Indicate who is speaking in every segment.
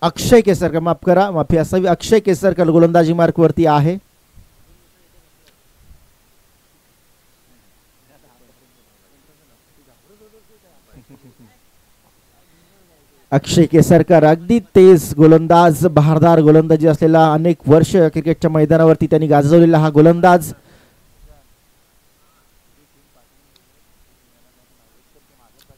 Speaker 1: अक्षय केसरकर, माफ करा, माफी असावी, अक्षय केसरकर गोलंदाजी मार्क वरती आहे. अक्षय केसरकर अगदी तेज गोलंदाज, बहारदार गोलंदाजी असलेला, अनेक वर्ष क्रिकेटच्या मैदानावरती त्यांनी गाजवलेला हा गोलंदाज.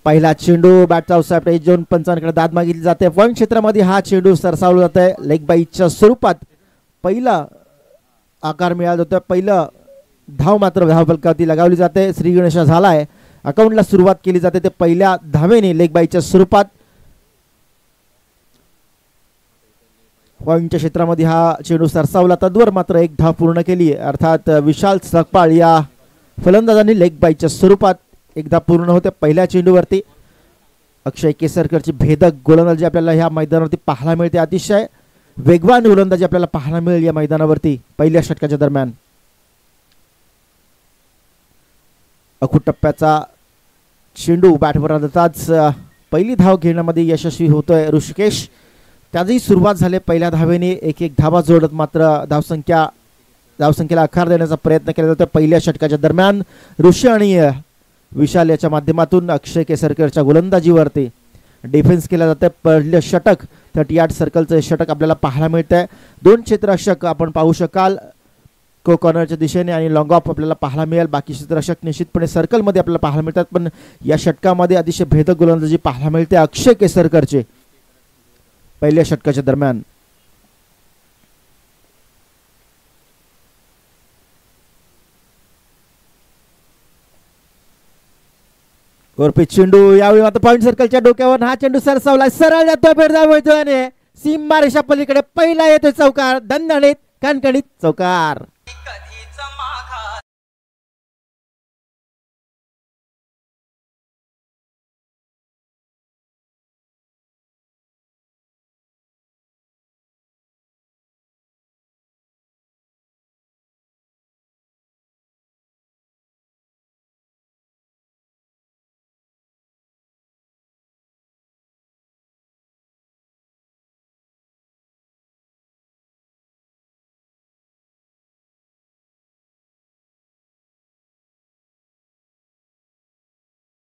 Speaker 1: पहिला चेंडू बॅटचा आउटसाइड एज झोन, पंचांकडे दाद मागितली जाते. पॉइंट क्षेत्रामध्ये हा चेंडू सरसावला जात आहे लेग बाईच्या स्वरूपात. पहिला आकार मिळाला होता, पहिलं धाव मात्र धावफलकावरती लगावली जाते. श्री गणेश झालाय, अकाउंटला सुरुवात केली जाते ते पहिल्या धावेने लेग बाईच्या स्वरूपात. पॉइंटच्या क्षेत्रामध्ये हा चेंडू सरसावला, तद्वर मात्र एक धाव पूर्ण केली. अर्थात विशाल सकपाळ या फलंदाजांनी लेग बाईच्या स्वरूपात एक धाव पूर्ण होते पहिल्या चेंडूवरती. अक्षय केसरकरची भेदक गोलंदाजी आपल्याला ह्या मैदानावरती पाहायला मिळते. अतिशय वेगवान गोलंदाजी आपल्याला पाहायला मिळेल या मैदानावरती पहिल्या षटकाच्या दरम्यान. अखूट टप्प्याचा चेंडू बॅटवर आणताच पहिली धाव घेण्यामध्ये यशस्वी होतोय ऋषिकेश. त्याची सुरुवात झाली पहिल्या धावेने, एक एक धावा जोडत मात्र धावसंख्येला आकार देण्याचा प्रयत्न केला जातो पहिल्या षटकाच्या दरम्यान. ऋषी आणि विशाल याच्या माध्यमातून अक्षय केसरकरच्या गोलंदाजीवरती डिफेन्स केला जातं. पहिलं षटक 38 सर्कलचं षटक आपल्याला पाहायला मिळतंय. 2 क्षेत्ररक्षक आपण पाहू शकाल को कॉर्नरच्या दिशेने आणि लॉंग ऑफ आपल्याला पाहायला मिळेल. बाकी क्षेत्ररक्षक निश्चितपणे सर्कलमध्ये आपल्याला पाहायला मिळतात, पण या षटकामध्ये अतिशय भेदक गोलंदाजी पाहायला मिळते अक्षय केसरकरचे पहिल्या षटकाच्या दरम्यान. गोरपी चेंडू यावेळी मात्र पॉइंट सर्कलच्या डोक्यावर हा चेंडू सरसावला, सरळ जातोय, भेडदा मिळतोय आणि सीमारेषा पलीकडे पहिला येतोय चौकार, दणदणीत कणकणीत चौकार.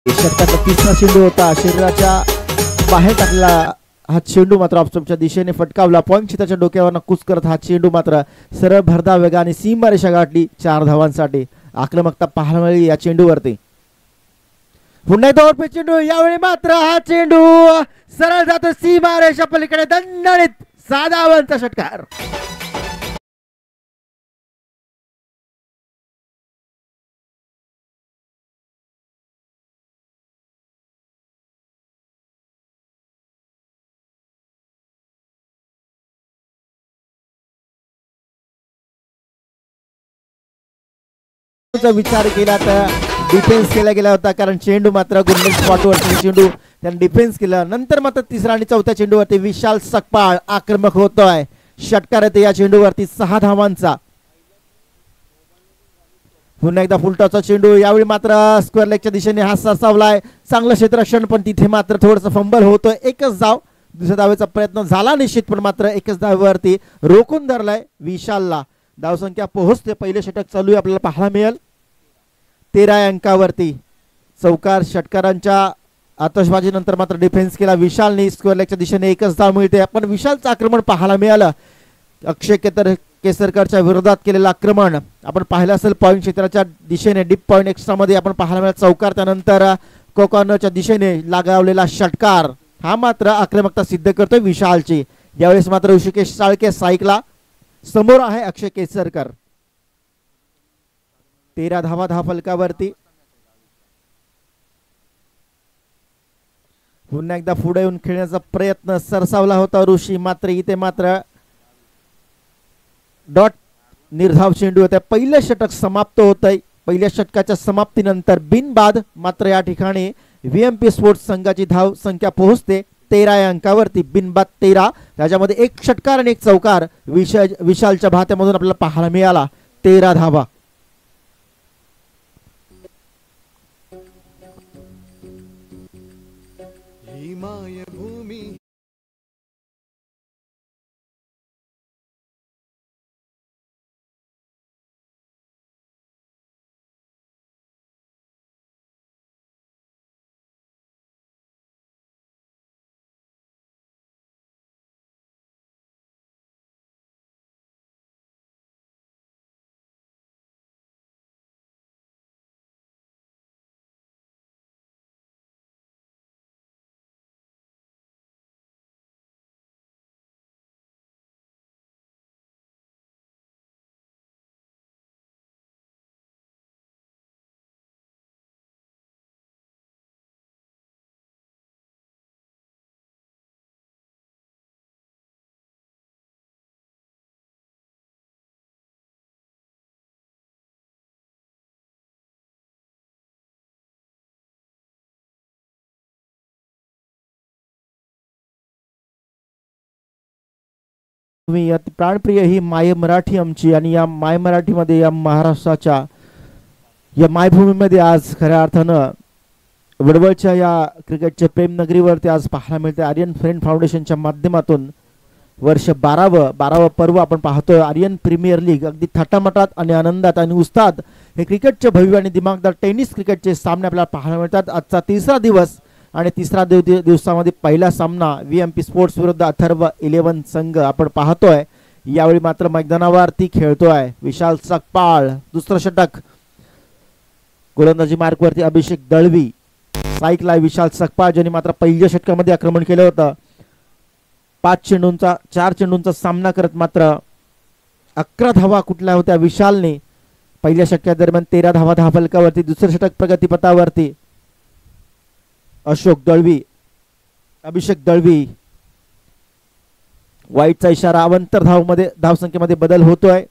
Speaker 1: षटकातला तिसरा चेंडू होता, शरीराच्या बाहेर टाकला हा चेंडू मात्र ऑफस्टंपच्या दिशेने फटकावला. पॉइंट क्षेत्राच्या डोक्यावर कूच करत हा चेंडू मात्र सरळ भरधाव वेगाने सीमारेषा गाठली 4 धावांसाठी. आक्रमकता पाहायला मिळाली या चेंडूवरती. पुन्हा एकदा चेंडू, यावेळी मात्र हा चेंडू सरळ जातो सीमारेषा पलीकडे, दणदणीत 6 धावांचा षटकार. विचार केला तर डिफेन्स केला गेला होता, कारण चेंडू मात्र गोल्डन स्पॉटवरती चेंडू त्याने डिफेन्स केला. नंतर मात्र तिसरा आणि चौथ्या चेंडूवरती विशाल सकपाळ आक्रमक होतोय. षटकार येते या चेंडूवरती 6 धावांचा. पुन्हा एकदा फुलटॉसचा चेंडू, यावेळी मात्र स्क्वेअर लेगच्या दिशेने हा सरसावलाय. चांगलं क्षेत्ररक्षण, पण तिथे मात्र थोडंसं फंबल होतोय. एकच धाव, दुसऱ्या धावेचा प्रयत्न झाला निश्चित, पण मात्र एकच धावेवरती रोखून धरलाय विशालला. धावसंख्या पोहोचते, पहिले षटक चालू आहे, आपल्याला पाहायला मिळेल 13 अंकावरती चौकार. षटकारांच्या आतषबाजीनंतर मात्र डिफेन्स केला विशालने. स्क्वेअर लेगच्या दिशेने एकच धाव मिळते, पण विशालचं आक्रमण पाहायला मिळालं. अक्षय केसरकरच्या विरोधात केलेलं आक्रमण आपण पाहिलं असेल पॉइंट क्षेत्राच्या दिशेने, डीप पॉइंट एक्स्ट्रा मध्ये आपण पाहायला मिळालं चौकार. त्यानंतर कॉर्नरच्या दिशेने लगावलेला षटकार हा मात्र आक्रमकता सिद्ध करतोय विशालची. यावेळेस मात्र ऋषिकेश साळके साईकला समोर आहे अक्षय केसरकर. 13 धावा धावफलकावरती. पुन्हा एकदा पुढे येऊन खेळण्याचा प्रयत्न सरसावला होता ऋषी, मात्र इथे मात्र डॉट निर्धाव चेंडू होता. पहिलं षटक समाप्त होत आहे. पहिल्या षटकाच्या समाप्तीनंतर बिनबाद मात्र या ठिकाणी व्हीएमपी स्पोर्ट्स संघाची धाव संख्या पोहोचते 13 अंकावरती. बिनबाद 13, त्याच्यामध्ये एक षटकार आणि एक चौकार विशालच्या भात्यामधून आपल्याला पाहायला मिळाला. 13 धावा. तुम्ही अति प्राणप्रिय ही माय मराठी आमची, आणि या माय मराठीमध्ये, या महाराष्ट्राच्या या मायभूमीमध्ये आज खऱ्या अर्थानं वडवळच्या या क्रिकेटच्या प्रेम नगरीवरती आज पाहायला मिळते. आर्यन फ्रेंड फाउंडेशनच्या माध्यमातून वर्ष 12वं पर्व आपण पाहतोय. आर्यन प्रीमियर लीग अगदी थाटामाटात आणि आनंदात आणि उत्साहात हे क्रिकेटचे भव्य आणि दिमागदार टेनिस क्रिकेटचे सामने आपल्याला पाहायला मिळतात. आजचा तिसरा दिवस आणि तिसरा दिवसामध्ये पहिला सामना VMP स्पोर्ट्स विरुद्ध अथर्व 11 संघ आपण पाहतोय. यावेळी मात्र मैदानावरती खेळतोय विशाल सकपाळ. दुसरं षटक गोलंदाजी मार्कवरती अभिषेक दळवी. साईकला विशाल सकपाळ ज्यांनी मात्र पहिल्या षटकामध्ये आक्रमण केलं होतं. 4 चेंडूंचा सामना करत मात्र 11 धावा कुठल्या होत्या विशालने. पहिल्या षटका दरम्यान 13 धावा धावफलकावरती. दुसरं षटक प्रगतीपथावरती अशोक दळवी, अभिषेक दळवी. वाईटचा इशारा. अवंतर धावसंख्येमध्ये बदल होतोय.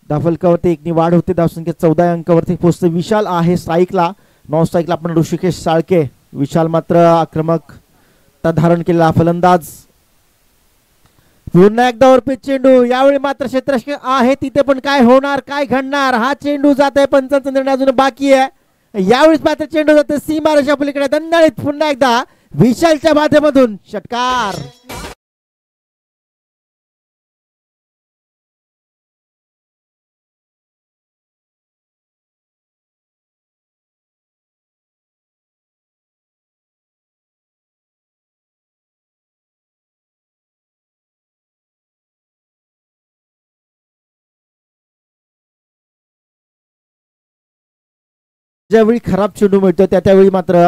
Speaker 1: धावफलकावरती 1 वाढ होते. धावसंख्या 14 अंकावरती पोहोचते. विशाल आहे स्ट्राईकला. नॉन स्ट्राईकला आपण ऋषिकेश साळके. विशाल मात्र आक्रमक धारण केलेला फलंदाज. पुन्हा एकदा वरपीत चेंडू. यावेळी मात्र क्षेत्ररक्षक आहे तिथे, पण काय होणार, काय घडणार. हा चेंडू जात आहे, पंचांचा निर्णय अजून बाकी आहे. यावेळीच मात्र चेंडू जाते सीमारेषा पलीकडे. दणदणीत पुन्हा एकदा विशालच्या माध्यमातून षटकार. ज्यावेळी खराब चेंडू मिळतो त्यावेळी मात्र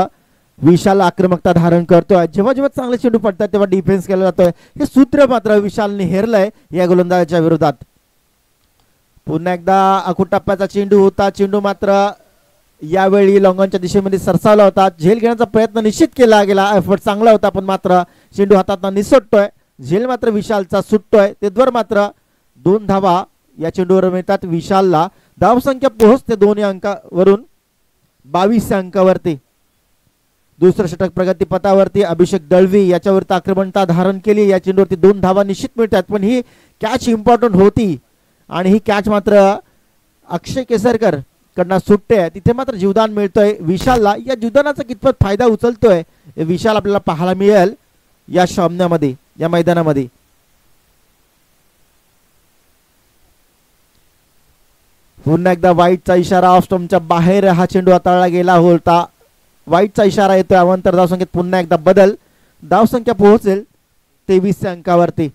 Speaker 1: विशाल आक्रमकता धारण करतोय. जेव्हा जेव्हा चांगले चेंडू पडतात तेव्हा डिफेन्स केला जातोय. हे सूत्र मात्र विशालने हेरलंय या गोलंदाजाच्या विरोधात. पुन्हा एकदा अखूट टप्प्याचा चेंडू होता. चेंडू मात्र यावेळी लॉंगॉनच्या दिशेमध्ये सरसावला होता. झेल घेण्याचा प्रयत्न निश्चित केला गेला. एफर्ट चांगला होता, पण मात्र चेंडू हातातून निसटतोय. झेल मात्र विशालचा सुटतोय. तेद्वर मात्र 2 धावा या चेंडूवर मिळतात विशालला. धावसंख्या पोहोचते 2 अंकावरून 22 अंकावरती. दुसरं षटक प्रगतीपथावरती अभिषेक दळवी याच्यावरती आक्रमणता धारण केली. या चेंडूवरती 2 धावा निश्चित मिळतात, पण ही कॅच इम्पॉर्टंट होती आणि ही कॅच मात्र अक्षय केसरकर कडनं सुटते. तिथे मात्र जीवदान मिळतोय विशालला. या जीवदानाचा कितपत फायदा उचलतोय विशाल आपल्याला पाहायला मिळेल या सामन्यामध्ये, या मैदानामध्ये. पुन्हा एकदा वाईटचा इशारा. ऑफ स्टंपच्या बाहेर हा चेंडू हाताळला गेला होता. वाईटचा इशारा येतोय. अवंतर धावसंख्येत पुन्हा एकदा बदल. धावसंख्या पोहोचेल 23 अंकावरती.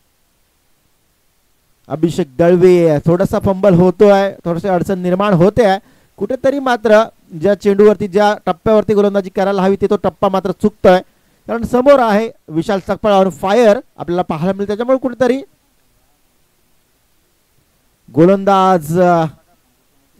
Speaker 1: अभिषेक दळवी थोडासा फंबल होतोय, थोडीशी अडचण निर्माण होते आहे कुठेतरी. मात्र ज्या चेंडूवरती, ज्या टप्प्यावरती गोलंदाजी करायला हवी तो टप्पा मात्र चुकतोय. कारण समोर आहे विशाल सकपाळ फायर आपल्याला पाहायला मिळते. त्याच्यामुळे कुठेतरी गोलंदाज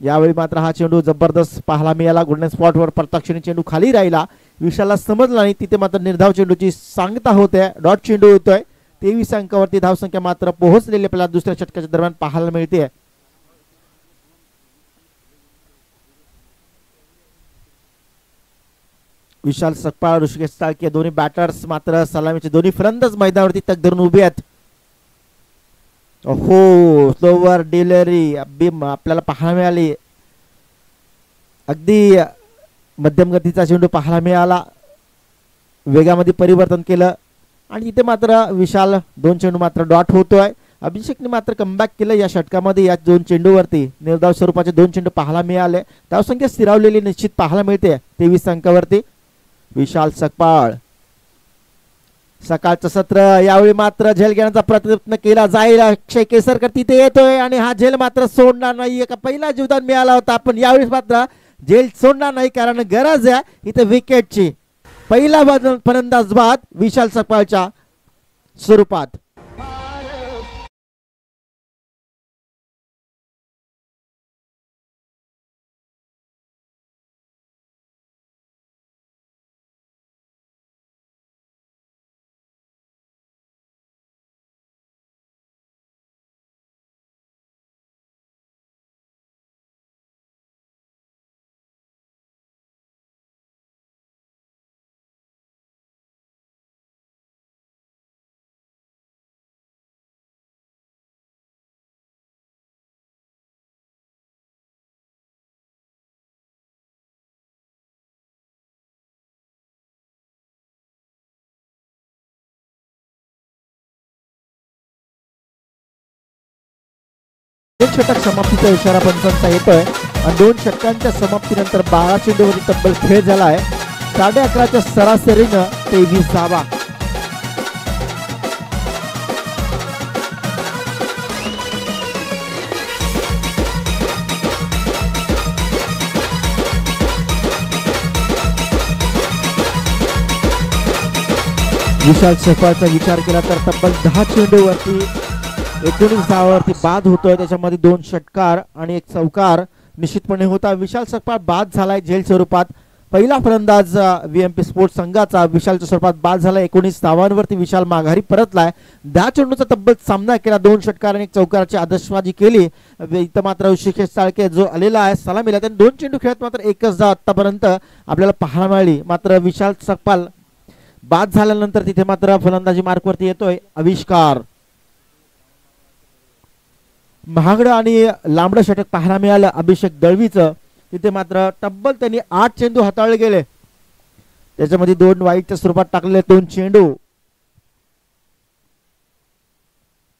Speaker 1: यावेळी मात्र हा चेंडू जबरदस्त पाहायला मिळाला. गोल्डन स्पॉटवर प्रत्यक्षाने चेंडू खाली राहिला. विशालला समजला नाही. तिथे मात्र निर्धाव चेंडूची सांगता होते. डॉट चेंडू होतोय. 23 अंकावरती धावसंख्या मात्र पोहोचलेली आपल्याला दुसऱ्या षटकाच्या दरम्यान पाहायला मिळते. विशाल सकपाळ, ऋषिकेश साळके दोन्ही बॅटर्स मात्र सलामीचे दोन्ही फलंदाज मैदानावरती तग धरून उभे आहेत. हो, स्लोवर डिलिव्हरी आपल्याला पाहायला मिळाली. अगदी मध्यम गतीचा चेंडू पाहायला मिळाला. वेगामध्ये परिवर्तन केलं आणि इथे मात्र विशाल 2 चेंडू मात्र डॉट होतोय. अभिषेकने मात्र कमबॅक केलं या षटकामध्ये. या 2 चेंडूवरती निर्धाव स्वरूपाचे 2 चेंडू पाहायला मिळाले. धावसंख्या स्थिरावलेली निश्चित पाहायला मिळते 23 अंकावरती. विशाल सकपाळ. सकाळचं सत्र. यावेळी मात्र झेल घेण्याचा प्रयत्न केला जाईल. अक्षय केसरकर तिथे येतोय आणि हा झेल मात्र सोडणार नाही. का पहिला जीवदान मिळाला होता, पण यावेळी मात्र झेल सोडणार नाही, कारण गरज आहे इथे विकेटची. पहिला फलंदाज बाद विशाल सकपाळच्या स्वरूपात. षटक समाप्तीचा इशारा पंचांचा येतोय आणि 2 षटकांच्या समाप्तीनंतर 12 चेंडूवरती तब्बल खेळ झाला आहे. 11:30च्या सरासरीनं 23 धावा. विशाल सकपाळचा विचार केला तर तब्बल 10 चेंडूवरती 19 धावावरती बाद होतोय. त्याच्यामध्ये 2 षटकार आणि 1 चौकार निश्चितपणे होता. विशाल सकपाळ बाद झालाय झेल स्वरूपात. पहिला फलंदाज VMP स्पोर्ट्स संघाचा विशालच्या स्वरूपात बाद झाला. 19 धावांवरती विशाल माघारी परतलाय. 10 चेंडूचा तब्बल सामना केला. 2 षटकार आणि 1 चौकाराची आदर्शबाजी केली. इथं मात्र ऋषिकेश चाळके जो आलेला आहे सलामीला त्याने 2 चेंडू खेळत मात्र 1च धाव आतापर्यंत आपल्याला पाहायला मिळाली. मात्र विशाल सकपाळ बाद झाल्यानंतर तिथे मात्र फलंदाजी मार्कवरती येतोय आविष्कार. महागडं आणि लांबडं षटक पाहायला मिळालं अभिषेक दळवीचं. तिथे मात्र तब्बल त्यांनी 8 चेंडू हाताळले गेले. त्याच्यामध्ये 2 वाईटच्या स्वरूपात टाकलेले 2 चेंडू.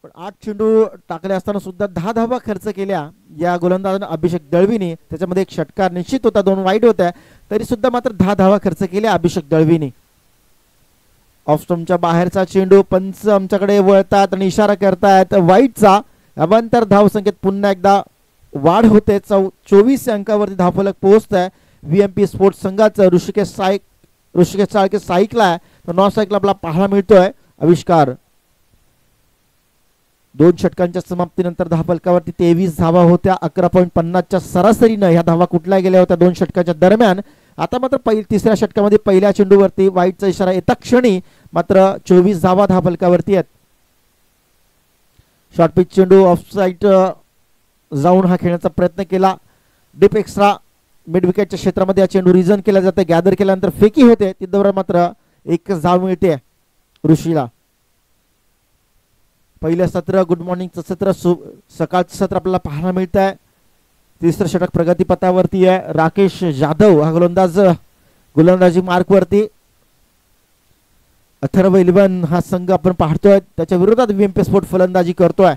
Speaker 1: पण 8 चेंडू टाकले असताना सुद्धा 10 धावा खर्च केल्या या गोलंदाजानं अभिषेक दळवीने. त्याच्यामध्ये 1 षटकार निश्चित होता, 2 वाईट होत्या, तरी सुद्धा मात्र 10 धावा खर्च केल्या अभिषेक दळवीने. ऑफ स्टंपच्या बाहेरचा चेंडू. पंच आमच्याकडे वळतात आणि इशारा करतायत वाईटचा. यानंतर धाव संख्येत पुन्हा एकदा वाढ होते. 24 अंकावरती धावफलक पोहोचत आहे VMP स्पोर्ट्स संघाचं. ऋषिकेश चाळके साईकला आहे, तर नॉन साईकला आपला पाहायला मिळतोय आविष्कार. 2 षटकांच्या समाप्तीनंतर धावफलकावरती 23 धावा होत्या. 11.50च्या सरासरीनं ह्या धावा कुठल्या गेल्या होत्या 2 षटकाच्या दरम्यान. आता मात्र तिसऱ्या षटकामध्ये पहिल्या चेंडूवरती वाईटचा इशारा येता क्षणी मात्र 24 धावा धावफलकावरती आहेत. शॉर्ट पिच चेंडू ऑफ साईड जाऊन हा खेळण्याचा प्रयत्न केला. डीप एक्स्ट्रा मिड विकेटच्या क्षेत्रामध्ये हा चेंडू रिझन केला जातो. गॅदर केल्यानंतर फेकी होते. तिथवर मात्र 1च धाव मिळते ऋषीला. पहिलं सत्र गुड मॉर्निंगचं सत्र सकाळचं सत्र आपल्याला पाहायला मिळत आहे. तिसरं षटक प्रगतीपथावरती आहे. राकेश जाधव हा गोलंदाजी मार्कवरती. अथर्व 11 हा संघ आपण पाहतोय, त्याच्या विरोधात VMP स्पोर्ट फलंदाजी करतोय.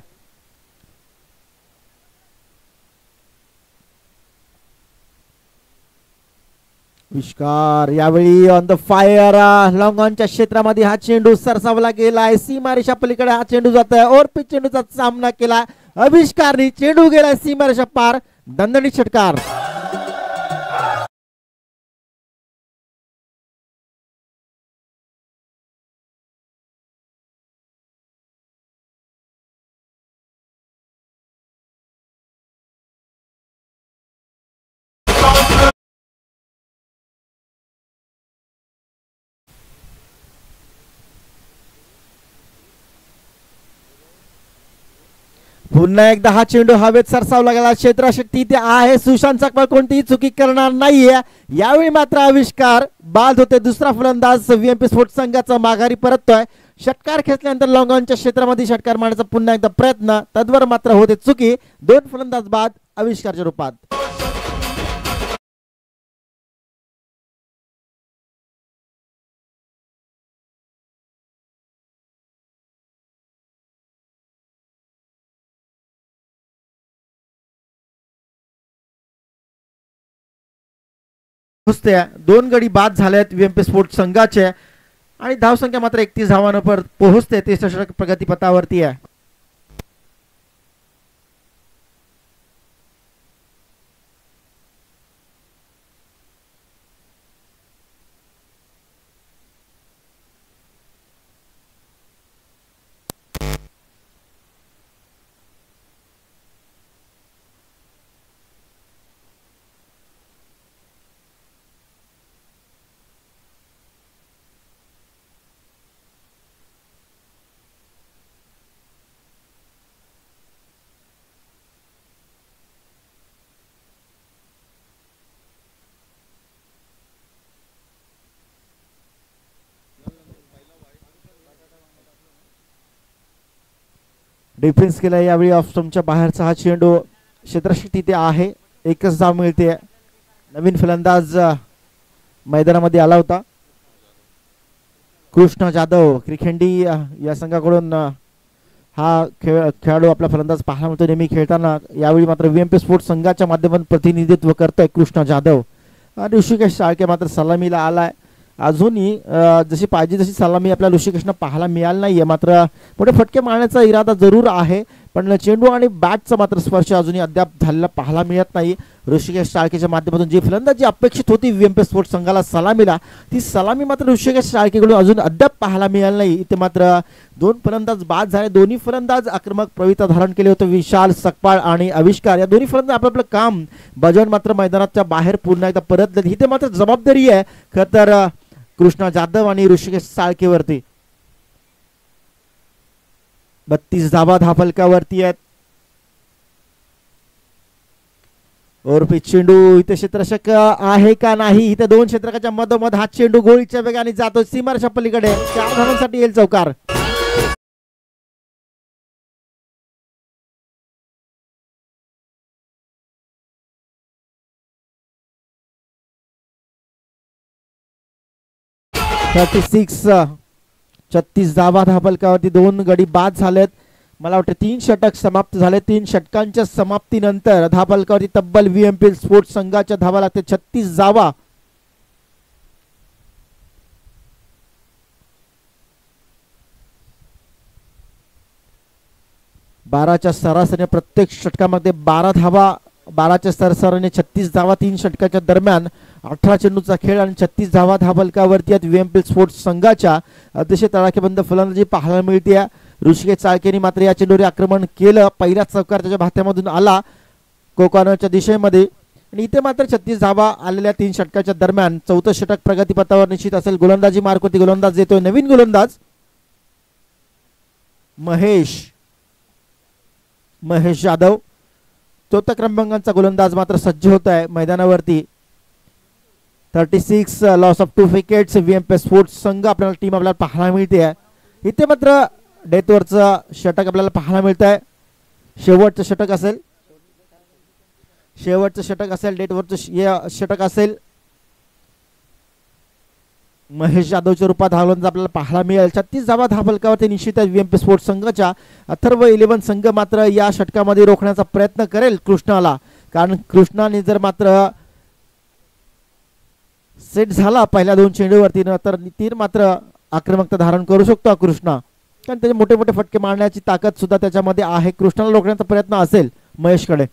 Speaker 1: विष्कार यावेळी ऑन द फायर. लॉंग ऑनच्या क्षेत्रामध्ये हा चेंडू सरसावला गेलाय. सीमारेषा पलीकडे हा चेंडू जात आहे. ओव्हर पिच चेंडूचा सामना केला आविष्कारने. चेंडू गेलाय सीमारेषा पार. दणदणीत षटकार. पुन्हा एकदा हा चेंडू हवेत सरसावला गेला. क्षेत्रशक्ती ते आहे. सुशांत सकपाळ कोणतीही चुकी करणार नाहीये. यावेळी मात्र आविष्कार बाद होते. दुसरा फलंदाज VMP स्पोर्ट्स संघाचा माघारी परततोय. षटकार खेचल्यानंतर लॉंग ऑनच्या क्षेत्रामध्ये षटकार मारण्याचा पुन्हा एकदा प्रयत्न. तद्वर मात्र होते चुकी. 2 फलंदाज बाद आविष्कारच्या रूपात. दोन गडी बाद झालेत VMP स्पोर्ट्स संघाचे आणि धावसंख्या मात्र 31 धावांवर पोहोचते. तिसऱ्या षटक प्रगतीपथावरती आहे. डिफेन्स केला यावेळी. ऑफ स्टंपच्या बाहेरचा हा चेंडू. क्षेत्रशक्ती ते आहे. 1च धाव मिळते. नवीन फलंदाज मैदानामध्ये आला होता कृष्ण जाधव क्रिखेंडी या संघाकडून हा खेळाडू आपला फलंदाज पाहायला मिळतो नेहमी खेळताना. यावेळी मात्र VMP स्पोर्ट्स संघाच्या माध्यमातून प्रतिनिधित्व करतोय कृष्णा जाधव. ऋषिकेश साळके मात्र सलामीला आलाय. अजूनही जशी पाहिजे तशी सलामी आपल्या ऋषिकेशनं पाहायला मिळाली नाहीये. मात्र मोठे फटके मारण्याचा इरादा जरूर आहे, पण चेंडू आणि बॅटचा मात्र स्पर्श अजूनही अद्याप झालेला पाहायला मिळत नाही. ऋषिकेश साळकेच्या माध्यमातून जी फलंदाजी अपेक्षित होती VMP स्पोर्ट्स संघाला सलामीला, ती सलामी मात्र ऋषिकेश साळकेकडून अजून अद्याप पाहायला मिळाली नाही. इथे मात्र दोन फलंदाज बाद झाले. दोन्ही फलंदाज आक्रमक प्रविता धारण केले होते. विशाल सकपाळ आणि आविष्कार या दोन्ही फलंदाज आपलं काम बजावून मात्र मैदानाच्या बाहेर पुन्हा एकदा परतले. इथे मात्र जबाबदारी आहे खरं तर कृष्णा जाधव आणि ऋषिकेश साळकेवरती. 32 धावा धाफलकावरती आहेत. ओरपी चेंडू इथे क्षेत्ररक्षक आहे का नाही. इथे दोन क्षेत्रकाच्या मधोमध हा चेंडू गोळीच्या वेगाने जातो सीमारेषा पलीकडे. 4 धावांसाठी येईल चौकार. .36 36 धावा धाफलकावरती. 2 गडी बाद झालेत. मला वाटतं 3 षटक समाप्त झाले. 3 षटकांच्या समाप्तीनंतर धाफलकावरती तब्बल VMP स्पोर्ट्स संघाच्या धावा लागते 36 धावा. बाराच्या सरासरीने प्रत्येक षटकामध्ये 12 धावा. 12च्या सरासरीने 36 धावा 3 षटकाच्या दरम्यान. 18 चेंडूचा खेळ आणि 36 धावा धाफलकावरती आहेत VMP स्पोर्ट्स संघाच्या. अतिशय तडाखेबंद फलंदाजी पाहायला मिळते. ऋषिकेश साळकेने मात्र या चेंडूवर आक्रमण केलं. पहिला चौकार त्याच्या भात्यामधून आला कोकणाच्या दिशेमध्ये. आणि इथे मात्र 36 धावा आलेल्या 3 षटकाच्या दरम्यान. 4थं षटक प्रगतीपथावर निश्चित असेल. गोलंदाजी मार्कवरती गोलंदाज देतोय नवीन गोलंदाज महेश जाधव. 4थ्या क्रमांकाचा गोलंदाज मात्र सज्ज होत आहे मैदानावरती. 36 loss of 2 wickets. VMP sports संघ आपल्याला टीम आपल्याला पाहायला मिळते. इथे मात्र डेथवरचं षटक आपल्याला पाहायला मिळत आहे. शेवटचं षटक असेल डेथवरचं षटक असेल. महेश जाधवच्या रूपात धावलंच आपल्याला पाहायला मिळेल. 36 धावा धाफलकावरती निश्चित आहे VMP स्पोर्ट्स संघाच्या. अथर्व 11 संघ मात्र या षटकामध्ये रोखण्याचा प्रयत्न करेल कृष्णाला. कारण कृष्णाने जर मात्र सेट झाला पहिल्या 2 चेंडूवरती तर तीन मात्र आक्रमकता धारण करू शकतो कृष्णा. कारण त्याचे मोठे मोठे फटके मारण्याची ताकद सुद्धा त्याच्यामध्ये आहे. कृष्णाला रोखण्याचा प्रयत्न असेल महेशकडे.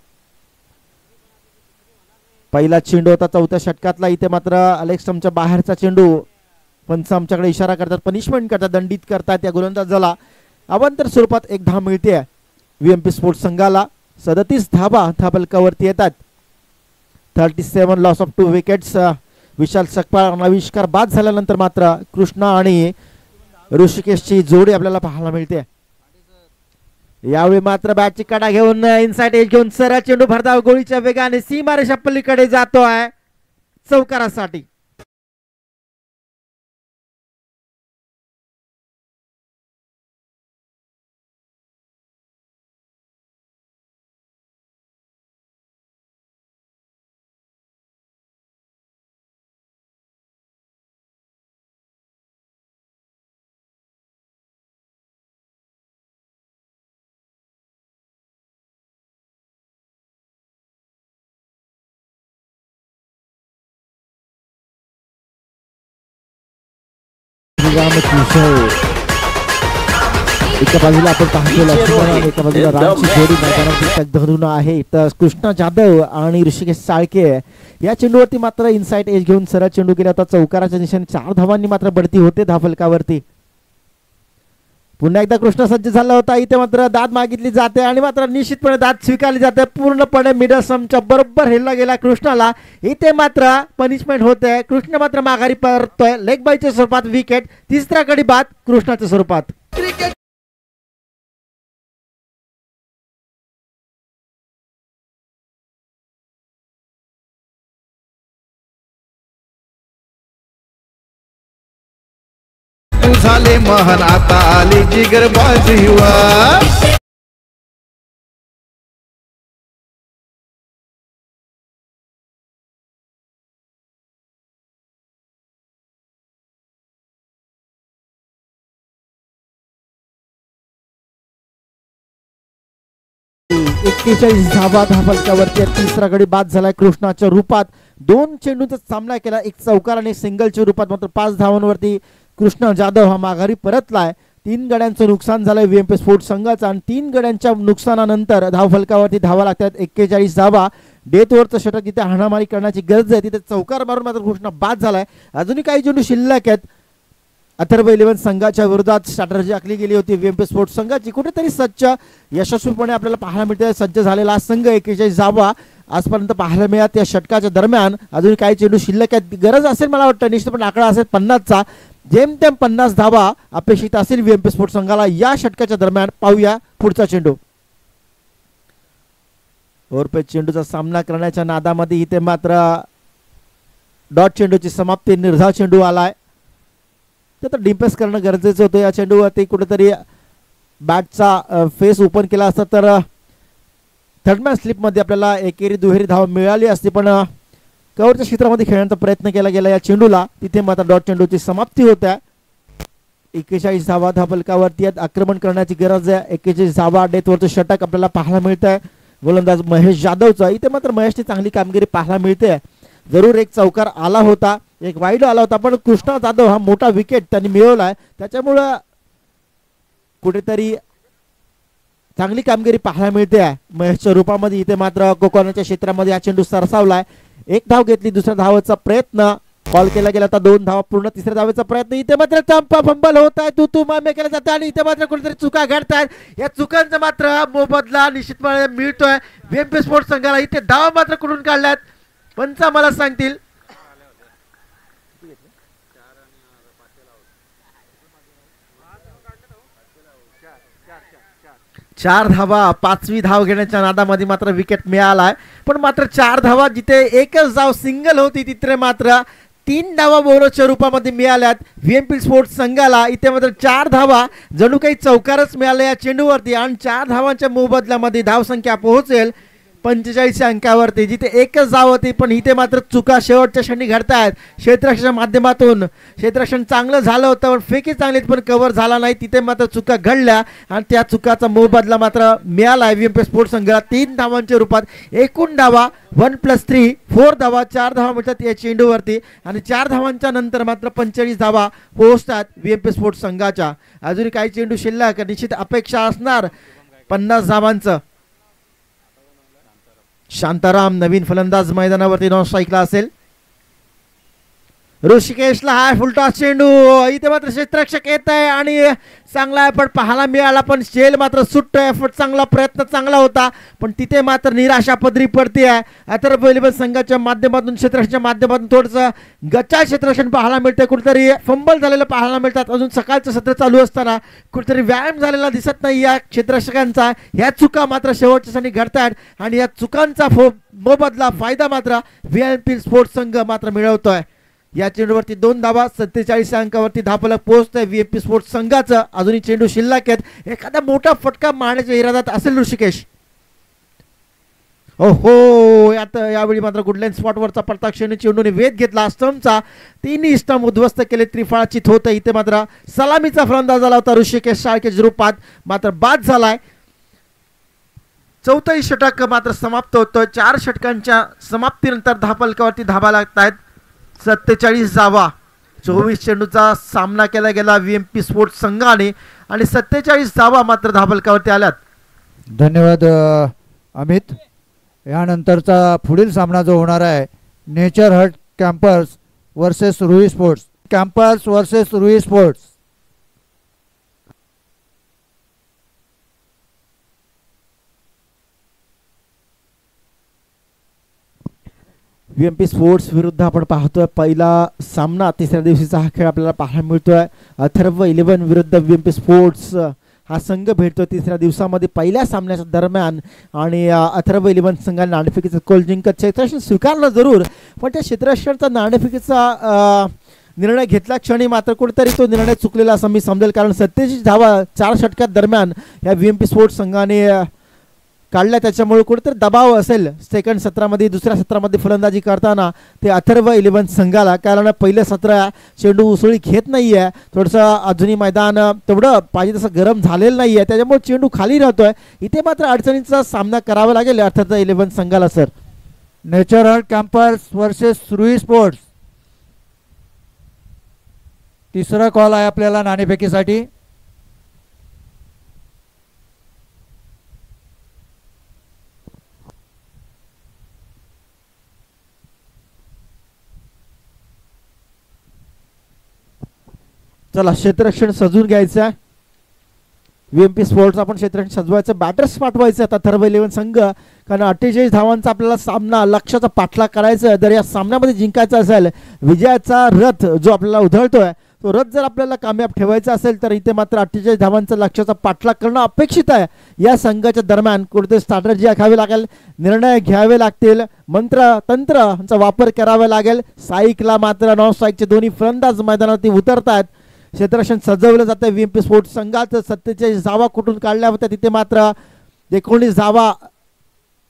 Speaker 1: पहिला चेंडू होता 4थ्या षटकातला. इथे मात्र अलेक्समच्या बाहेरचा चेंडू. पंच आमच्याकडे इशारा करतात, पनिशमेंट करतात, दंडित करतात या गोलंदाजाला. अवांतर स्वरूपात 1 धाव मिळते VMP स्पोर्ट्स संघाला. 37 धावा धाफलकावरती येतात. 37 लॉस ऑफ 2 विकेट्स. विशाल सकपाळ आणि आविष्कार बाद झाल्यानंतर मात्र कृष्णा आणि ऋषिकेशची जोडी आपल्याला पाहायला मिळते. यावेळी मात्र बॅटची कडा घेऊन इनसाइड एज घेऊन सरळ चेंडू भरधाव गोळीच्या वेगाने सीमारेषा पलीकडे जातोय चौकारासाठी. एका बाजूला आपण पाहतो लक्ष्मण आणि एका बाजूला रामची जोडी मैदानात धरून आहे. तर कृष्णा जाधव आणि ऋषिकेश साळके या चेंडूवरती मात्र इनसाइड एज घेऊन सरळ चेंडू केला होता चौकाराच्या दिशेने. 4 धावांनी मात्र बढती होते धाफलकावरती. पुन्हा एकदा कृष्णा सज्ज झाला होता. इथे मात्र दाद मागितली जाते आणि मात्र निश्चितपणे दाद स्वीकारली जाते. पूर्णपणे मिडल स्टंपच्या बरोबर हेरला गेला कृष्णाला. इथे मात्र पनिशमेंट होते. कृष्ण मात्र माघारी परतोय लेग बायच्या स्वरूपात विकेट. 3रा गडी बाद कृष्णाच्या स्वरूपात.
Speaker 2: झाले महान आता आली जिगरबाजी.
Speaker 1: 41 धावा धावफलकावरती. तिसरा गडी बाद झालाय कृष्णाच्या रूपात. 2 चेंडूंचा सामना केला, एक चौकार आणि सिंगलच्या रूपात. मात्र 5 धावांवरती कृष्णा जाधव हा माघारी परतलाय. 3 गड्यांचं नुकसान झालंय व्हीएमपी स्पोर्ट्स संघाचं आणि 3 गड्यांच्या नुकसानानंतर धावफलकावरती धावा लागतात 41 धावा. डेथ ओव्हरचं षटक जिथे हाणामारी करण्याची गरज आहे तिथे चौकार मारून मात्र कृष्णा बाद झालाय. अजूनही काही चेंडू शिल्लक आहेत. अथर्व 11 संघाच्या विरोधात स्ट्रॅटर्जी आखली गेली होती व्हीएमपी स्पोर्ट्स संघाची. कुठेतरी सज्ज यशस्वीपणे आपल्याला पाहायला मिळते. सज्ज झालेला संघ 41 धावा आजपर्यंत पाहायला मिळत. या षटकाच्या दरम्यान अजून काही चेंडू शिल्लक आहेत. गरज असेल मला वाटतं निश्चितपणे आकडा असेल 50चा. जेमतेम 50 धावा अपेक्षित असेल व्हीएमपी स्पोर्ट्स संघाला या षटकाच्या दरम्यान. पाहूया पुढचा चेंडू. ओव्हरपेच चेंडूचा सामना करण्याच्या नादामध्ये इथे मात्र डॉट चेंडूची समाप्ती. निर्धाव चेंडू आलाय तर डिम्पेस करणं गरजेचं होतं. या चेंडूवरती कुठेतरी बॅटचा फेस ओपन केला असता तर थर्डमॅन स्लिपमध्ये आपल्याला एकेरी दुहेरी धाव मिळाली असती. पण कव्हरच्या क्षेत्रामध्ये खेळण्याचा प्रयत्न केला गेला या चेंडूला. तिथे मात्र डॉट चेंडूची समाप्ती होत्या. 41 धावा धावफलकावरती आक्रमण करण्याची गरज आहे. 41 धावा डेथवरचं षटक आपल्याला पाहायला मिळत आहे गोलंदाज महेश जाधवचा. इथे मात्र महेशची चांगली कामगिरी पाहायला मिळते. जरूर एक चौकार आला होता, एक वाईड आला होता, पण कृष्णा जाधव हा मोठा विकेट त्यांनी मिळवलाय. त्याच्यामुळं कुठेतरी चांगली कामगिरी पाहायला मिळते आहे महेशच्या रूपामध्ये. इथे मात्र कोकणाच्या क्षेत्रामध्ये हा चेंडू सरसावलाय. एक धाव घेतली, दुसऱ्या धावाचा प्रयत्न कॉल केला गेला होता. 2 धावा पूर्ण, तिसऱ्या धावेचा प्रयत्न. इथे मात्र चंपा फंबल होत आहे, तू मामे केला जातं आणि इथे मात्र कुठेतरी चुका घडतायत. या चुकांचा मात्र मोबदला निश्चितपणे मिळतोय व्हीएमपी स्पोर्ट्स संघाला. इथे धावा मात्र कुठून काढल्यात पंच मला सांगतील. 4 धावा. 5वी धाव घेण्याच्या नादामध्ये मात्र विकेट मिळालाय. पण मात्र 4 धावा जिथे एकच धाव सिंगल होती तिथे मात्र 3 धावा बोनसच्या रूपामध्ये मिळाल्यात व्हीएमपी स्पोर्ट्स संघाला. इथे मात्र 4 धावा जणू काही चौकारच मिळाल्या या चेंडूवरती आणि 4 धावांच्या मोबदल्यामध्ये धावसंख्या पोहोचेल 45 अंकावरती. जिथे एकच धाव होती पण इथे मात्र चुका शेवटच्या क्षणी घडतायत क्षेत्ररक्षणाच्या माध्यमातून. क्षेत्ररक्षण चांगलं झालं होतं पण फेकी चांगली पण कव्हर झाला नाही. तिथे मात्र चुका घडल्या आणि त्या चुकाचा मोबदला मात्र मिळाला व्हीएमपी स्पोर्ट्स संघाला 3 धावांच्या रूपात. एकूण धावा 1+3 4 धावा. 4 धावा मिळतात या चेंडूवरती आणि 4 धावांच्या नंतर मात्र 45 धावा पोहोचतात व्हीएमपी स्पोर्ट्स संघाच्या. अजून काही चेंडू शिल्लक, निश्चित अपेक्षा असणार 50 धावांचं. शांताराम नवीन फलंदाज मैदानावरती नॉन स्ट्राईकला असेल. ऋषिकेशला हा फुलटॉस चेंडू. इथे मात्र क्षेत्ररक्षक येत आहे आणि चांगला एफर्ट पाहायला मिळाला पण शेल मात्र सुटतोय. एफर्ट चांगला, प्रयत्न चांगला होता पण तिथे मात्र निराशा पदरी पडते आहे. अथर्व 11 संघाच्या माध्यमातून क्षेत्ररक्षणाच्या माध्यमातून थोडंसं गच्चा क्षेत्ररक्षण पाहायला मिळते. कुठेतरी फंबल झालेलं पाहायला मिळतात. अजून सकाळचं सत्र चालू असताना कुठेतरी व्यायाम झालेला दिसत नाही या क्षेत्ररक्षकांचा. ह्या चुका मात्र शेवटच्या क्षणी घडतायत आणि या चुकांचा मोबदला फायदा मात्र व्हीएमपी स्पोर्ट्स संघ मात्र मिळवतोय. या चेंडूवरती 2 धावा. 47 अंकावरती धावफलक पोहोचतोय व्हीएमपी स्पोर्ट्स संघाचं. अजूनही चेंडू शिल्लक आहेत. एखादा मोठा फटका मारण्याच्या इराद्यात असेल ऋषिकेश. ओहो, यावेळी मात्र गुडलाईन स्पॉटवरचा प्रताक्षणी चेंडूने वेध घेतला. स्टंपचा 3 स्टंप उद्ध्वस्त केले. त्रिफळाचित होतं. इथे मात्र सलामीचा फलंदाज आला होता ऋषिकेश शाळके रूपात, मात्र बाद झालाय. 4थं षटक मात्र समाप्त होतं. 4 षटकांच्या समाप्तीनंतर धावफलकावरती धावा लागत आहेत 47 धावा. 24 चेंडूचा सामना केला गेला व्हीएमपी स्पोर्ट्स संघाने आणि 47 धावा मात्र धावफलकावरती आल्यात.
Speaker 2: धन्यवाद अमित. यानंतरचा पुढील सामना जो होणार आहे nature hut campers versus Rui sports. Campers versus Rui sports.
Speaker 1: VMP sports विरुद्ध आपण पाहतोय पहिला सामना. 3ऱ्या दिवशीचा हा खेळ आपल्याला पाहायला मिळतोय. अथर्व 11 विरुद्ध व्हीएमपी स्पोर्ट्स हा संघ भेटतो 3ऱ्या दिवसामध्ये पहिल्या सामन्याच्या दरम्यान. आणि अथर्व 11 संघाने नाणेफेकीचा कौल जिंकत क्षेत्ररक्षण स्वीकारलं जरूर पण त्या क्षेत्ररक्षणाचा नाणेफेकीचा निर्णय घेतल्या क्षणी मात्र कुठेतरी तो निर्णय चुकलेला असं मी समजेल. कारण 47 धावा 4 षटकात दरम्यान या व्हीएमपी स्पोर्ट्स संघाने काढल्या त्याच्यामुळे कुठेतरी दबाव असेल सेकंड सत्रामध्ये दुसऱ्या सत्रामध्ये फलंदाजी करताना ते अथर्व 11 संघाला, कारण पहिलं सत्र चेंडू उसळी घेत नाही आहे, थोडंसं अजूनही मैदान तेवढं पाहिजे तसं गरम झालेलं नाही आहे, त्याच्यामुळे चेंडू खाली राहतोय. इथे मात्र अडचणींचा सामना करावा लागेल अर्थात 11 संघाला sir.
Speaker 2: Nature hurt campers versus Rui sports, तिसरा कॉल आहे आपल्याला नाणेफेकीसाठी.
Speaker 1: चला क्षेत्ररक्षण सजून घ्यायचं आहे. VMP स्पोर्ट्स आपण क्षेत्ररक्षण सजवायचं, बॅटर्स पाठवायचं आता अथर्व 11 संघ, कारण 48 धावांचा आपल्याला सामना लक्ष्याचा पाठलाग करायचा. जर या सामन्यामध्ये जिंकायचा असेल, विजयाचा रथ जो आपल्याला उधळतोय तो रथ जर आपल्याला कामयाब ठेवायचा असेल तर इथे मात्र 48 धावांचा लक्ष्याचा पाठलाग करणं अपेक्षित आहे. या संघाच्या दरम्यान कुठेतरी स्ट्रॅटेजी आखावी लागेल, निर्णय घ्यावे लागतील, तंत्राचा वापर करावा लागेल. साईकला मात्र नॉन स्ट्राईकचे दोन्ही फलंदाज मैदानावरती उतरतात. क्षेत्ररक्षण सजवलं जातं. VMP स्पोर्ट्स संघात 47 धावा कुठून काढल्या होत्या, तिथे मात्र 19 धावा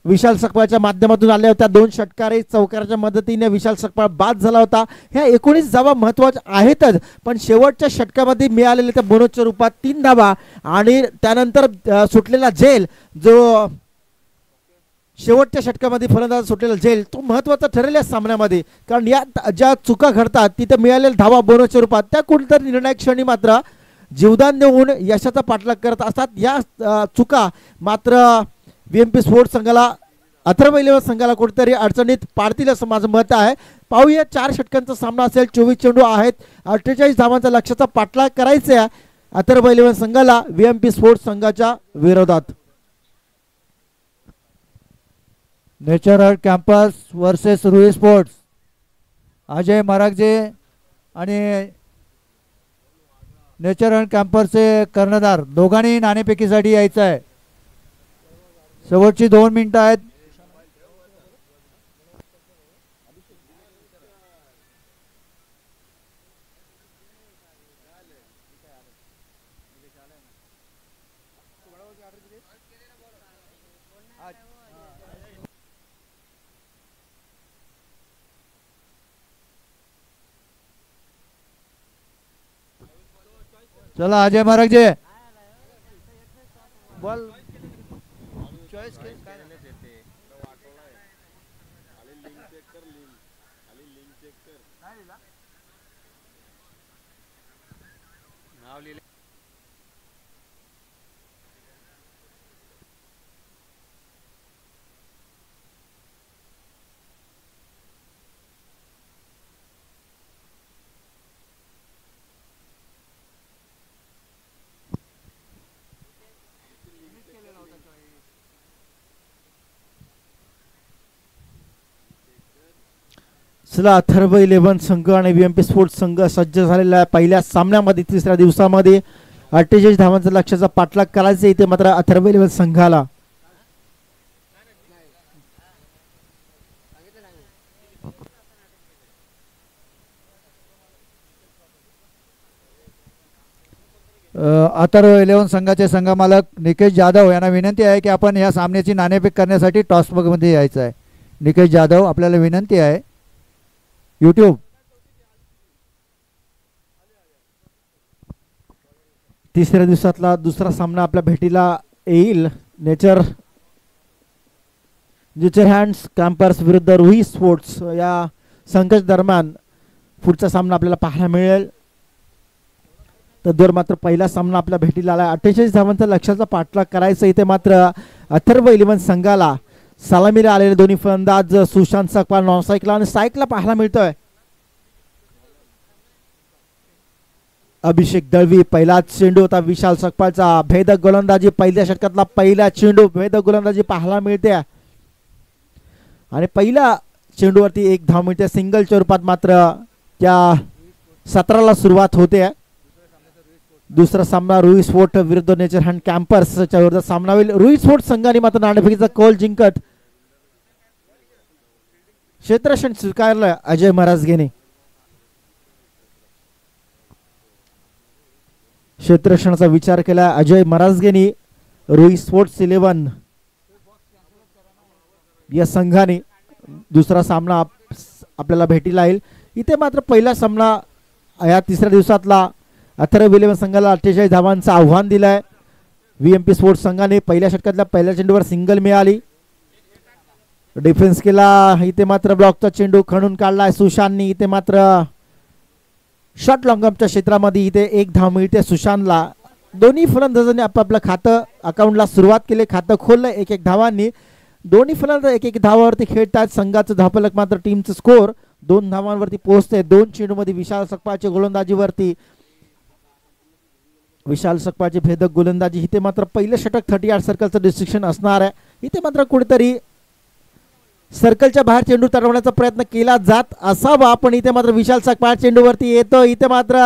Speaker 1: विशाल सकपाळच्या माध्यमातून आल्या होत्या. 2 षटकारे चौकाराच्या मदतीने विशाल सकपाळ बाद झाला होता. ह्या 19 धावा महत्त्वाच्या आहेतच, पण शेवटच्या षटकामध्ये मिळालेल्या त्या बोनसच्या रूपात 3 धावा आणि त्यानंतर सुटलेला झेल, जो शेवटच्या षटकामध्ये फलंदाज सुटलेला झेल, तो महत्त्वाचा ठरेल या सामन्यामध्ये. कारण या ज्या चुका घडतात तिथे मिळालेल्या धावा बोनसच्या रूपात त्या कुठेतरी निर्णायक क्षणी मात्र जीवदान देऊन यशाचा पाठलाग करत असतात. या चुका मात्र VMP स्पोर्ट्स संघाला, अथर्व 11 संघाला कुठेतरी अडचणीत पाडतील असं माझं मत आहे. पाहूया, 4 षटकांचा सामना असेल, 24 चेंडू आहेत, 48 धावांचा लक्ष्याचा पाठलाग करायचा आहे अथर्व 11 संघाला VMP स्पोर्ट्स संघाच्या विरोधात.
Speaker 2: Nature hurt campus versus Rui sports, Ajay Maragaje आणि नेचर हर्ट कॅम्पसचे कर्णधार दोघांनी नाणेफेकीसाठी यायचं आहे. शेवटची 2 मिनिटं आहेत. चला अजय मरागजे बॉल चॉईस काय
Speaker 1: चला अथर्व 11 संघ आणि VMP स्पोर्ट्स संघ सज्ज झालेला आहे. पहिल्या सामन्यामध्ये तिसऱ्या दिवसामध्ये 48 धावांचा लक्ष्याचा पाठलाग करायचा इथे मात्र अथर्व 11 संघाला.
Speaker 2: अथर्व 11 संघाचे संघमालक निकेश जाधव यांना विनंती आहे की आपण या सामन्याची नाणेफेक करण्यासाठी टॉस मध्ये यायचं आहे. निकेश जाधव, आपल्याला विनंती आहे. यूट्यूब
Speaker 1: तिसऱ्या दिवसातला दुसरा सामना आपल्या भेटीला येईल. नेचर हँड्स कॅम्पर्स विरुद्ध रुई स्पोर्ट्स या संघर्ष दरम्यान पुढचा सामना आपल्याला पाहायला मिळेल. तर मात्र पहिला सामना आपल्या भेटीला आला. 48 धावांचा लक्ष्याचा पाठलाग करायचा इथे मात्र अथर्व 11 संघाला. सलामीला आलेले दोन्ही फलंदाज सुशांत सकपाळ नॉन साईकला आणि साईकला पाहायला मिळतोय. अभिषेक दळवी, पहिलाच चेंडू होता विशाल सकपाळचा. भेदक गोलंदाजी, पहिल्या षटकातला पहिला चेंडू, भेदक गोलंदाजी पाहायला मिळते आणि पहिल्या चेंडूवरती 1 धाव मिळते. सिंगलच्या रूपात मात्र त्या सत्राला सुरुवात होते. दुसरा सामना रुई स्पोर्ट विरुद्ध नेचर हँड कॅम्पर्सच्या विरुद्ध सामना होईल. रुई स्पोर्ट संघाने मात्र नाणेफेकीचा कौल जिंकत क्षेत्ररक्षण स्वीकारलं अजय मराजगेने. क्षेत्ररक्षणाचा विचार केला अजय मराजगेने. रुई स्पोर्ट्स 11 या संघाने दुसरा सामना आपल्याला भेटीला येईल. इथे मात्र पहिला सामना या तिसऱ्या दिवसातला अथर्व इलेव्हन संघाला 48 धावांचं आव्हान दिलंय. VMP स्पोर्ट्स संघाने पहिल्या षटकातल्या पहिल्या चेंडूवर सिंगल मिळाली. डिफेन्स केला. इथे मात्र ब्लॉकचा चेंडू खणून काढलाय सुशांतनी. इथे मात्र शॉट लॉंगअपच्या क्षेत्रामध्ये इथे एक धाव मिळते सुशांतला. दोन्ही फलंदाजांनी आपापलं खातं अकाउंटला सुरुवात केली. खातं खोललं 1-1 धावांनी. दोन्ही फलंदाज 1-1 धावावरती खेळतात. संघाचं धावफलक मात्र टीमचं स्कोर 2 धावांवरती पोहोचते. 2 चेंडूमध्ये विशाल सकपाळच्या गोलंदाजीवरती विशाल सकपाळची भेदक गोलंदाजी. इथे मात्र पहिलं षटक 38 सर्कलचं डिस्ट्रिक्शन असणार आहे. इथे मात्र कुठेतरी सर्कलच्या बाहेर चेंडू तरवण्याचा प्रयत्न केला जात असावा, पण इथे मात्र विशाल सकपाळ चेंडूवरती येतो. इथे मात्र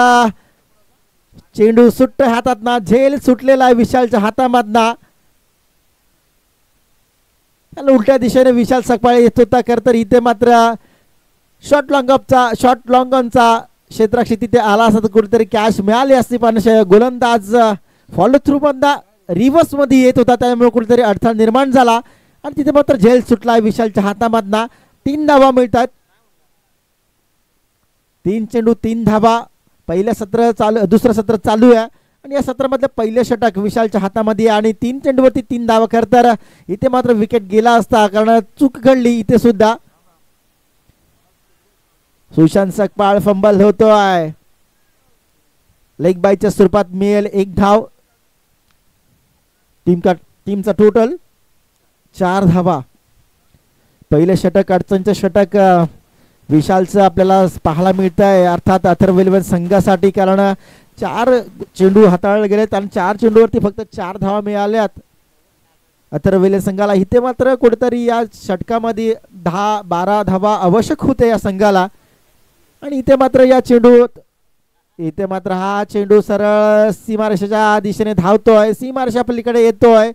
Speaker 1: चेंडू सुट्ट हातात ना झेल सुटलेला आहे विशालच्या हातामधना. उलट्या दिशेने विशाल सकपाळ येत होता. तर इथे मात्र शॉट लॉंगॉनचा क्षेत्राक्षी तिथे आला असता तर कुठेतरी कॅश मिळाली असती, पण गोलंदाज फॉलो थ्रू बंदा रिव्हर्स मध्ये येत होता, त्यामुळे कुठेतरी अडथळा निर्माण झाला आणि तिथे मात्र झेल सुटला विशालच्या हातामधना. 3 धावा मिळतात. 3 चेंडू 3 धावा. पहिल्या सत्र चालू, दुसरं सत्र चालू आहे आणि या सत्रामधलं पहिलं षटक विशालच्या हातामध्ये आणि 3 चेंडूवरती 3 धावा. खरं तर इथे मात्र विकेट गेला असता कारण चूक घडली इथे सुद्धा. सुशांत सकपाळ फंबल होतोय. लेग बायच्या स्वरूपात मिळेल 1 धाव. टीमचा टोटल 4 धावा. पहिले षटक अडचणचं षटक विशालचं आपल्याला पाहायला मिळत आहे, अर्थात अथर्व इलेव्हन संघासाठी, कारण 4 चेंडू हाताळले गेलेत आणि 4 चेंडूवरती फक्त 4 धावा मिळाल्यात अथर्व इलेव्हन संघाला. इथे मात्र कुठेतरी या षटकामध्ये 10-12 धावा आवश्यक होते या संघाला आणि इथे मात्र हा चेंडू सरळ सीमारेषेच्या दिशेने धावतोय. सीमारेषा पलीकडे येतोय.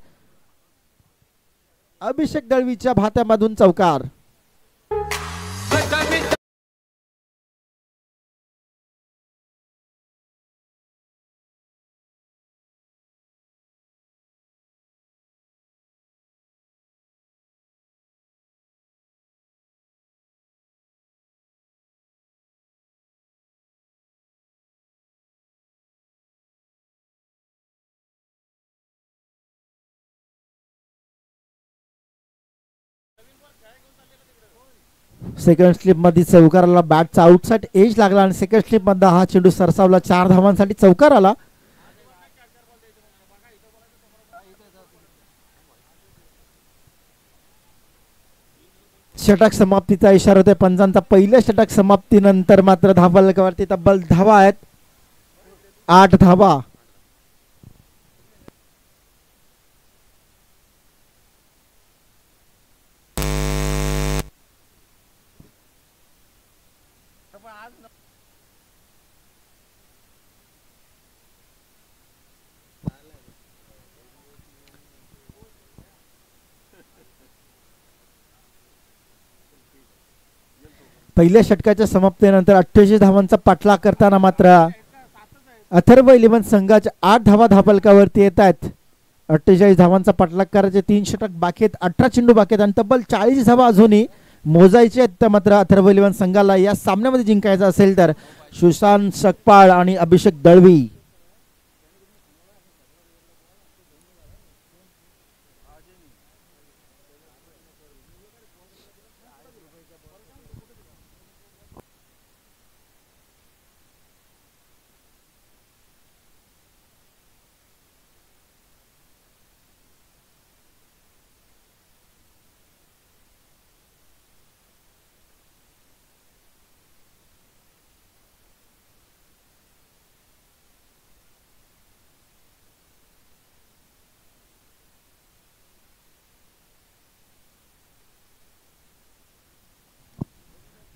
Speaker 1: अभिषेक दळवीच्या भात्यामधून चौकार. सेकंड स्लिप मध्ये चौकाराला बॅटचा आउटसाइड एज लागला आणि सेकंड स्लिप मध्ये हा चेंडू सरसावला. 4 धावांसाठी चौकार आला. षटक समाप्तीचा इशारा होते पंचांचा. पहिल्या षटक समाप्तीनंतर मात्र धावफलकावरती तब्बल धावा आहेत 8 धावा. पहिल्या षटकाच्या समाप्तीनंतर 28 धावांचा पाठलाग करताना मात्र अथर्व इलेव्हन संघाच्या 8 धावा धावफलकावरती येत आहेत. 48 धावांचा पाठलाग करायचे 3 षटक बाकी आहेत. 18 चेंडू बाकी आहेत आणि तब्बल 40 धावा अजूनही मोजायचे आहेत. तर मात्र अथर्व इलेव्हन संघाला या सामन्यामध्ये जिंकायचं असेल तर सुशांत सकपाळ आणि अभिषेक दळवी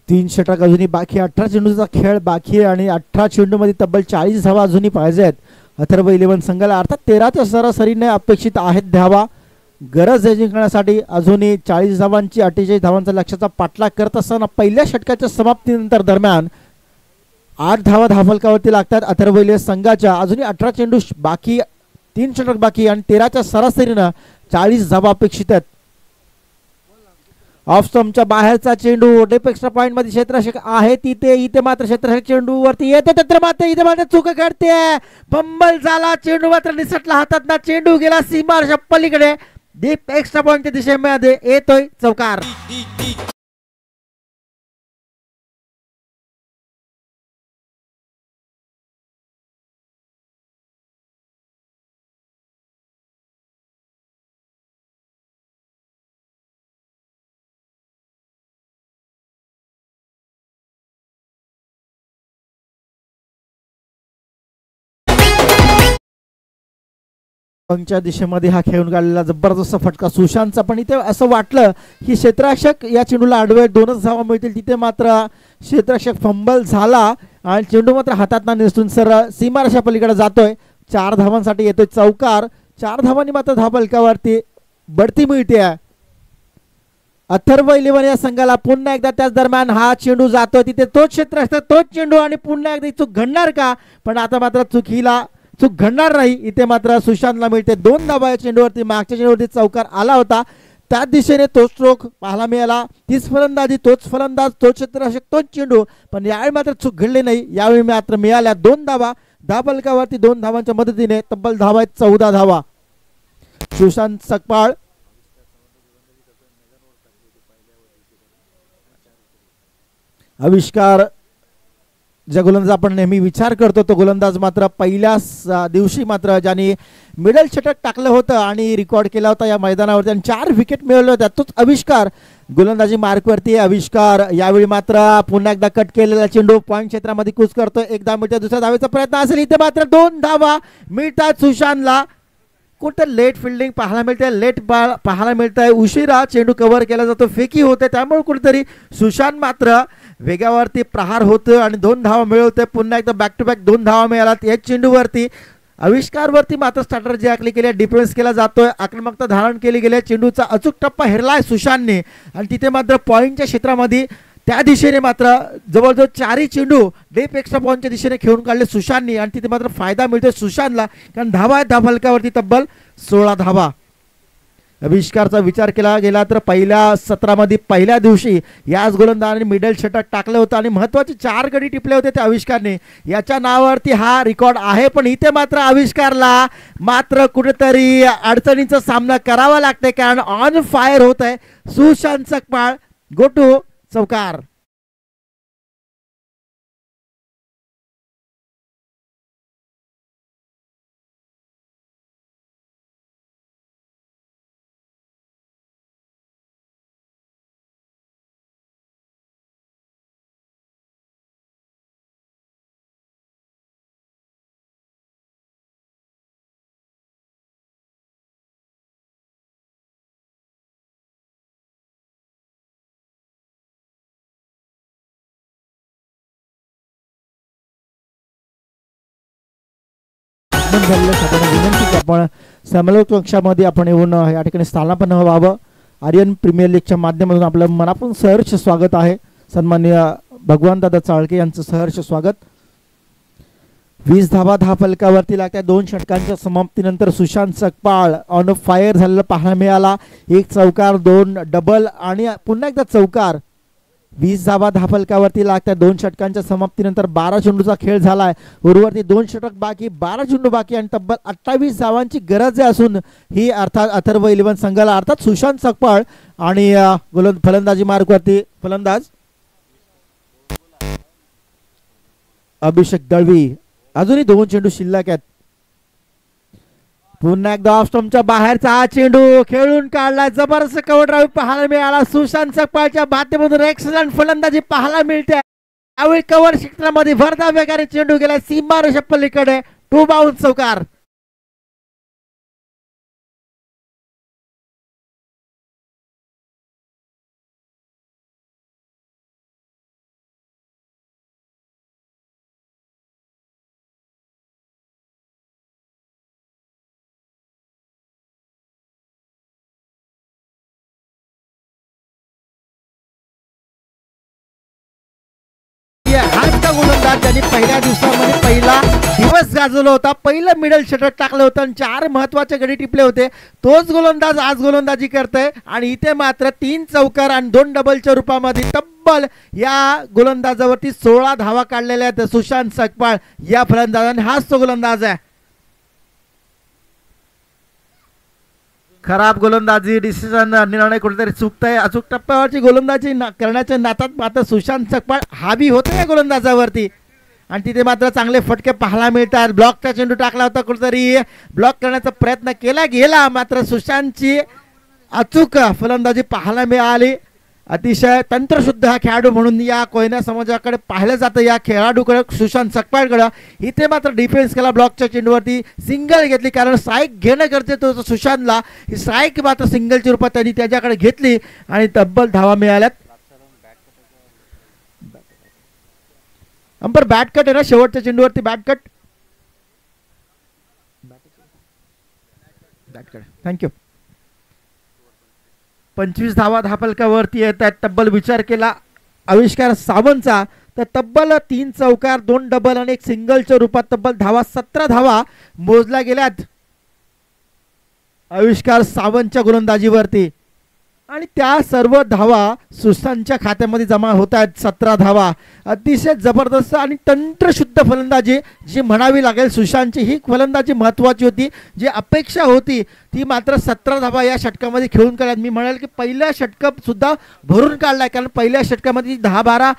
Speaker 1: 3 षटक अजूनही बाकी. 18 चेंडूचा खेळ बाकी आहे आणि 18 चेंडूमध्ये तब्बल 40 धावा अजूनही पाहिजे आहेत अथर्व इलेव्हन संघाला. अर्थात 13च्या सरासरीने अपेक्षित आहेत धावा. गरज आहे जिंकण्यासाठी. अजूनही 40 धावांची 48 धावांचा लक्ष्याचा पाठलाग करत असताना पहिल्या षटकाच्या समाप्तीनंतर दरम्यान 8 धावा धावफलकावरती लागतात अथर्व इलेव्हन संघाच्या. अजूनही 18 चेंडू बाकी, 3 षटक बाकी आणि 13च्या सरासरीनं 40 धावा अपेक्षित आहेत. ऑफ स्टंपच्या बाहेरचा चेंडू डेप एक्स्ट्रा पॉइंट मध्ये क्षेत्ररक्षक आहे तिथे, इथे मात्र क्षेत्ररक्षक चेंडू वरती येते तर मात्र इथे मात्र चूक घडते, फंबल झाला, चेंडू मात्र निसटला हातात, चेंडू गेला सीमारेषा पलीकडे, डीप एक्स्ट्रा पॉइंटच्या दिशेमध्ये येतोय चौकार. च्या दिशेमध्ये हा खेळून काढलेला जबरदस्त फटका सुशांतचा, पण इथे असं वाटलं की क्षेत्ररक्षक या चेंडूला आडवे 2च धावा मिळतील, तिथे मात्र क्षेत्ररक्षक फंबल झाला आणि चेंडू मात्र हातात निसटून सरळ सीमारेषा पलीकडे जातोय. 4 धावांसाठी येतोय चौकार. 4 धावांनी मात्र धावफलकावरती बढती मिळते. अथर्व 11 या संघाला पुन्हा एकदा त्याच दरम्यान हा चेंडू जातोय, तिथे तोच क्षेत्ररक्षक तोच चेंडू आणि पुन्हा एकदा चूक घडणार का, पण आता मात्र चूक घडणार नाही. इथे मात्र सुशांतला मिळते 2 धावा. या चेंडूवरती मागच्या चेंडूवरती चौकार आला होता, त्याच दिशेने तोच स्ट्रोक पाहायला मिळाला. तीच फलंदाजी, तोच फलंदाज, तोच क्षेत्ररक्षक, तोच चेंडू, पण यावेळी मात्र चूक घडली नाही. यावेळी मात्र मिळाल्या 2 धावा. धावफलकावरती 2 धावांच्या मदतीने तब्बल धावा आहेत 14 धावा. सुशांत सकपाळ आविष्कार ज्या गोलंदाज आपण नेहमी विचार करतो तो गोलंदाज मात्र पहिल्याच दिवशी मात्र ज्यांनी मिडल षटक टाकलं होतं आणि रेकॉर्ड केला होता या मैदानावरती आणि 4 विकेट मिळवल्या होत्या, तोच आविष्कार गोलंदाजी मार्कवरती. आविष्कार यावेळी मात्र पुन्हा एकदा कट केलेला चेंडू पॉइंट क्षेत्रामध्ये कूच करतोय. 1 धाव मिळते, दुसऱ्या धावेचा प्रयत्न असेल, इथे मात्र 2 धावा मिळतात सुशांतला. कुठं लेट फिल्डिंग पाहायला मिळते, लेट पाहायला मिळत आहे, उशिरा चेंडू कव्हर केला जातो, फेकी होते, त्यामुळे कुठेतरी सुशांत मात्र वेगावरती प्रहार होतो आणि 2 धावा मिळवते. पुन्हा एकदा बॅक टू बॅक 2 धावा मिळाल्यात. या चेंडूवरती आविष्कारवरती मात्र स्ट्रॅटर्जी आखली गेली, डिफेन्स केला जातोय, आक्रमकता धारण केली गेली. चेंडूचा अचूक टप्पा हेरलाय सुशांतने आणि तिथे मात्र पॉईंटच्या क्षेत्रामध्ये त्या दिशेने मात्र जवळजवळ 4ही चेंडू डेप एक्स्ट्रा पॉइंटच्या दिशेने खेळून काढले सुशांतने आणि तिथे मात्र फायदा मिळतोय सुशांतला, कारण धावा आहेत धावफलकावरती तब्बल 16 धावा. आविष्कारचा विचार केला गेला तर पहिल्या सत्रामध्ये पहिल्या दिवशी याच गोलंदाजाने मिडल षटक टाकलं होतं आणि महत्त्वाचे 4 गडी टिपले होते त्या आविष्कारने. याच्या नावावरती हा रेकॉर्ड आहे, पण इथे मात्र आविष्कारला मात्र कुठेतरी अडचणींचा सामना करावा लागतोय, कारण ऑन फायर होत आहे सुशांत सकपाळ. गो टू चौकार. विनंती की आपण समलोक कक्षामध्ये आपण येऊन या ठिकाणी स्थानापन्न व्हावं. आर्यन प्रीमियर लीगच्या माध्यमातून आपलं मनापासून सहर्ष स्वागत आहे. सन्माननीय भगवान दादा चाळके यांचं सहर्ष स्वागत. 20 धावा धावफलकावरती लागत्या. 2 षटकांच्या समाप्तीनंतर सुशांत सकपाळ ऑन फायर झालेलं पाहायला मिळाला. 1 चौकार, 2 डबल आणि पुन्हा एकदा चौकार. 20 धावा धावफलकावरती लागत्या. 2 षटकांच्या समाप्तीनंतर 12 चेंडूचा खेळ झालाय. उर्वरित 2 षटक बाकी, 12 चेंडू बाकी आणि तब्बल 28 धावांची गरज आहे असून ही अर्थात अथर्व 11 संघाला अर्थात सुशांत सकपाळ आणि फलंदाजी मार्कवरती फलंदाज अभिषेक दळवी. अजूनही 2 चेंडू शिल्लक आहेत. पुन्हा एकदा ऑफ स्टंपच्या बाहेरचा हा चेंडू खेळून काढला. जबरदस्त कव्हर ड्राईव्ह पाहायला मिळाला सुशांत सकपाळच्या बातेमधून. एक्सलंट फलंदाजी पाहायला मिळते. यावेळी कव्हर क्षेत्रामध्ये भरधाव वेगाने चेंडू गेला सीमारेषा पलीकडे. 2 बाउन्स चौकार. हाच का गोलंदाज ज्यांनी पहिल्या दिवसामध्ये पहिला दिवस गाजवला होता. पहिलं मिडल शटक टाकलं होतं आणि 4 महत्वाचे गडी टिपले होते. तोच गोलंदाज आज गोलंदाजी करतोय आणि इथे मात्र 3 चौकार आणि 2 डबलच्या रूपामध्ये तब्बल या गोलंदाजावरती 16 धावा काढलेल्या आहेत सुशांत सकपाळ या फलंदाजाने. हाच तो गोलंदाज आहे. खराब गोलंदाजी डिसिजन निर्णय कुठेतरी चुकतंय. अचूक टप्प्यावरची गोलंदाजी करण्याच्या नातात मात्र सुशांत सकपाळ हावी होते या गोलंदाजावरती आणि तिथे मात्र चांगले फटके पाहायला मिळतात. ब्लॉकचा चेंडू टाकला होता, कुठेतरी ब्लॉक करण्याचा प्रयत्न केला गेला, मात्र सुशांतची अचूक फलंदाजी पाहायला मिळाली. अतिशय तंत्रशुद्ध हा खेळाडू म्हणून या कोयना समाजाकडे पाहिलं जातं. या खेळाडूकडे सुशांत सकपाळकडे इथे मात्र डिफेन्स केला. ब्लॉकच्या चेंडूवरती सिंगल घेतली, कारण स्ट्राईक घेणं गरजेचं होतं सुशांतला. ही स्ट्राईक मात्र सिंगलच्या रूपात त्यांनी त्याच्याकडे घेतली आणि तब्बल धावा मिळाल्यात. अंपर बॅट कट आहे ना शेवटच्या चेंडूवरती. Bat cut thank you. 25 धावा धापलकावरती येत आहेत. तब्बल विचार केला आविष्कार सावंतचा तर तब्बल 3 चौकार 2 डबल आणि 1 सिंगलच्या रूपात तब्बल धावा 17 धावा मोजल्या गेल्यात आविष्कार सावंतच्या गोलंदाजीवरती आणि त्या सर्व धावा सुशांतच्या खात्यामध्ये जमा होत आहेत. 17 धावा. अतिशय जबरदस्त आणि तंत्रशुद्ध फलंदाजी जी म्हणावी लागेल. सुशांतची ही फलंदाजी महत्त्वाची होती. जी अपेक्षा होती ती मात्र 17 धावा या षटकामध्ये खेळून काढल्यात. मी म्हणाल की पहिल्या षटकात सुद्धा भरून काढलाय, कारण पहिल्या षटकामध्ये 10-12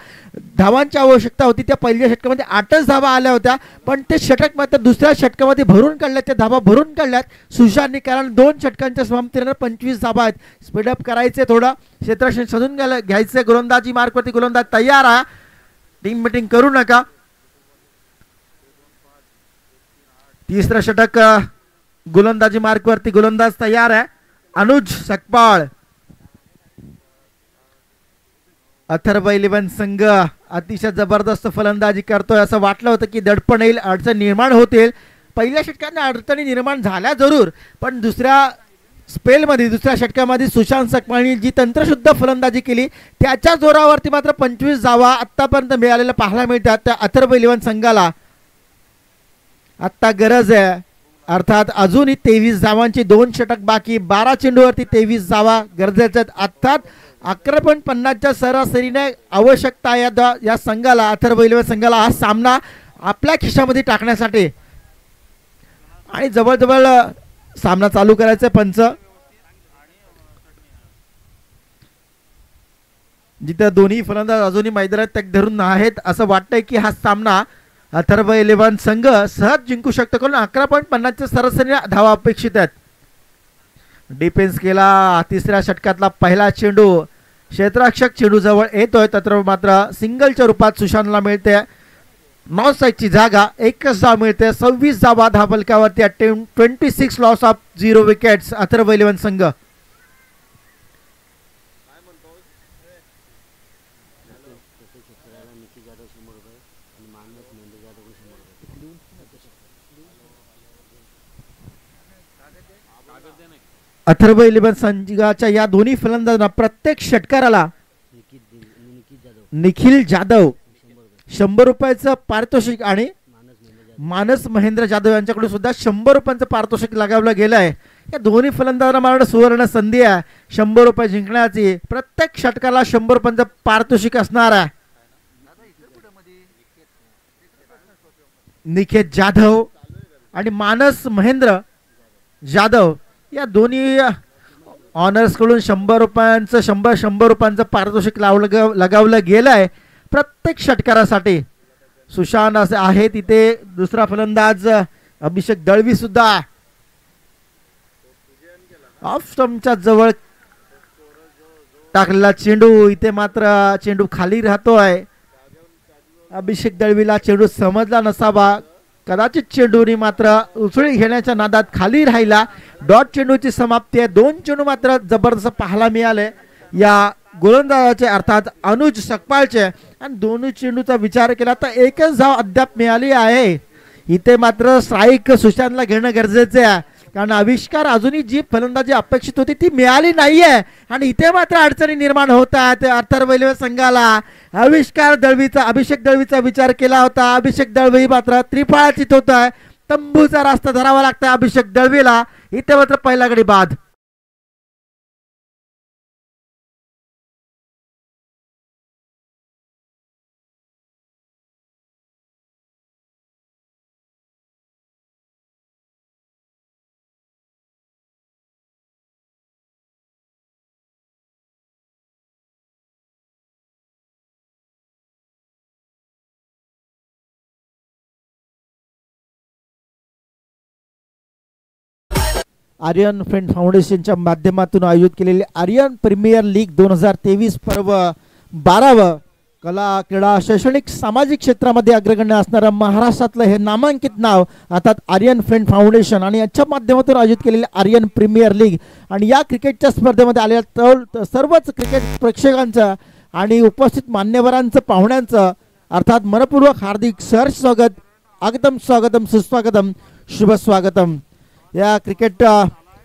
Speaker 1: धावांची आवश्यकता होती. त्या पहिल्या षटकामध्ये 8च धावा आल्या होत्या, पण ते षटक मात्र दुसऱ्या षटकामध्ये भरून काढल्यात. त्या धावा भरून काढल्यात सुशांतने, कारण 2 षटकांच्या समाप्तीनंतर 25 धावा आहेत. स्पीडअप करायचे, थोडं क्षेत्ररक्षण शोधून घ्यायचं. गोलंदाजी मार्कवरती गोलंदाज तयार आहे. टीम मीटिंग करू नका. तिसरं षटक गोलंदाजी मार्कवरती गोलंदाज तयार आहे. अनुज सकपाळ. अथर्व 11 संघ अतिशय जबरदस्त फलंदाजी करतोय. असं वाटलं होतं की दडपण येईल, अडचण निर्माण होतील. पहिल्या षटकाने अडचणी निर्माण झाल्या जरूर, पण दुसऱ्या स्पेलमध्ये दुसऱ्या षटकामध्ये सुशांत सकपाळने जी तंत्रशुद्ध फलंदाजी केली त्याच्या जोरावरती मात्र 25 धावा आतापर्यंत मिळालेल्या पाहायला मिळतात. त्या अथर्व 11 संघाला आत्ता गरज आहे, अर्थात अजूनही 23 धावांची 2 षटक बाकी. 12 चेंडूवरती 23 धावा गरजेच्या आहेत. अर्थात 11.50च्या सरासरीने आवश्यकता या संघाला, अथर्व 11 संघाला हा सामना आपल्या खिशामध्ये टाकण्यासाठी आणि जवळजवळ सामना चालू करायचा. पंच जिथे दोन्ही फलंदाज अजूनही मैदानात तग धरून आहेत, असं वाटतंय की हा सामना अथर्व 11 संघ सहज जिंकू शकतो, कारण 11.50च्या सरासरी धावा अपेक्षित आहेत. डिफेन्स केला. तिसऱ्या षटकातला पहिला चेंडू क्षेत्ररक्षक चेंडू जवळ येतोय, तत्र मात्र सिंगलच्या रूपात सुशांतला मिळते. 9 साईडची जागा, 1च धाव मिळते. 26 धावा धापलकावरती. 26 लॉस ऑफ 0 विकेट्स अथर्व 11 संघ. अथर्व 11 संघाच्या या दोन्ही फलंदाजांना प्रत्येक षटकाराला निखिल जाधव 100 रुपयाचं पारितोषिक आणि मानस महेंद्र जाधव यांच्याकडून सुद्धा 100 रुपयांचं पारितोषिक लगावलं गेलं आहे. या दोन्ही फलंदाजांना मला सुवर्ण संधी आहे 100 रुपये जिंकण्याची. प्रत्येक षटकाला 100 रुपयांचं पारितोषिक असणार आहे. निखिल जाधव आणि मानस महेंद्र जाधव या दोन्ही ऑनर्स कडून 100 रुपयांचं 100 रुपयांचं पारितोषिक लगावलं गेलं आहे प्रत्येक षटकारासाठी. सुशांत असे आहे तिथे. दुसरा फलंदाज अभिषेक दळवी सुद्धा ऑफ स्टंपच्या जवळ टाकलेला चेंडू, इथे मात्र चेंडू खाली राहतोय. अभिषेक दळवीला चेंडू समजला नसावा, कदाचित चेंडूने मात्र उसळी घेण्याच्या नादात खाली राहिला. डॉट चेंडूची समाप्ती आहे. 2 चेंडू मात्र जबरदस्त पाहायला मिळाले या गोलंदाजाचे, अर्थात अनुज सकपाळचे. आणि दोन्ही चेंडूचा विचार केला तर 1च धाव अद्याप मिळाली आहे. इथे मात्र स्ट्राईक सुशांतला घेणं गरजेचे आहे. कारण आविष्कार अजूनही जी फलंदाजी अपेक्षित होती ती मिळाली नाहीये आणि इथे मात्र अडचणी निर्माण होतात अथर्व संघाला. अभिषेक दळवीचा विचार केला होता. अभिषेक दळवी मात्र त्रिफळाचित होत आहे. तंबूचा रास्ता धरावा लागतोय अभिषेक दळवीला. इथे मात्र पहिला गडी बाद. आर्यन फ्रेंड फाउंडेशनच्या माध्यमातून आयोजित केलेले आर्यन प्रीमियर लीग 2023 पर्व 12व कला क्रीडा शैक्षणिक सामाजिक क्षेत्रामध्ये अग्रगण्य असणारं महाराष्ट्रातलं हे नामांकित नाव अर्थात आर्यन फ्रेंड फाउंडेशन आणि याच्या माध्यमातून आयोजित केलेले आर्यन प्रीमियर लीग आणि या क्रिकेटच्या स्पर्धेमध्ये आलेल्या सर्वच क्रिकेट प्रेक्षकांचं आणि उपस्थित मान्यवरांचं पाहुण्यांचं अर्थात मनपूर्वक हार्दिक सहर्ष स्वागत. आगतम स्वागतम सुस्वागतम शुभ स्वागतम. या क्रिकेट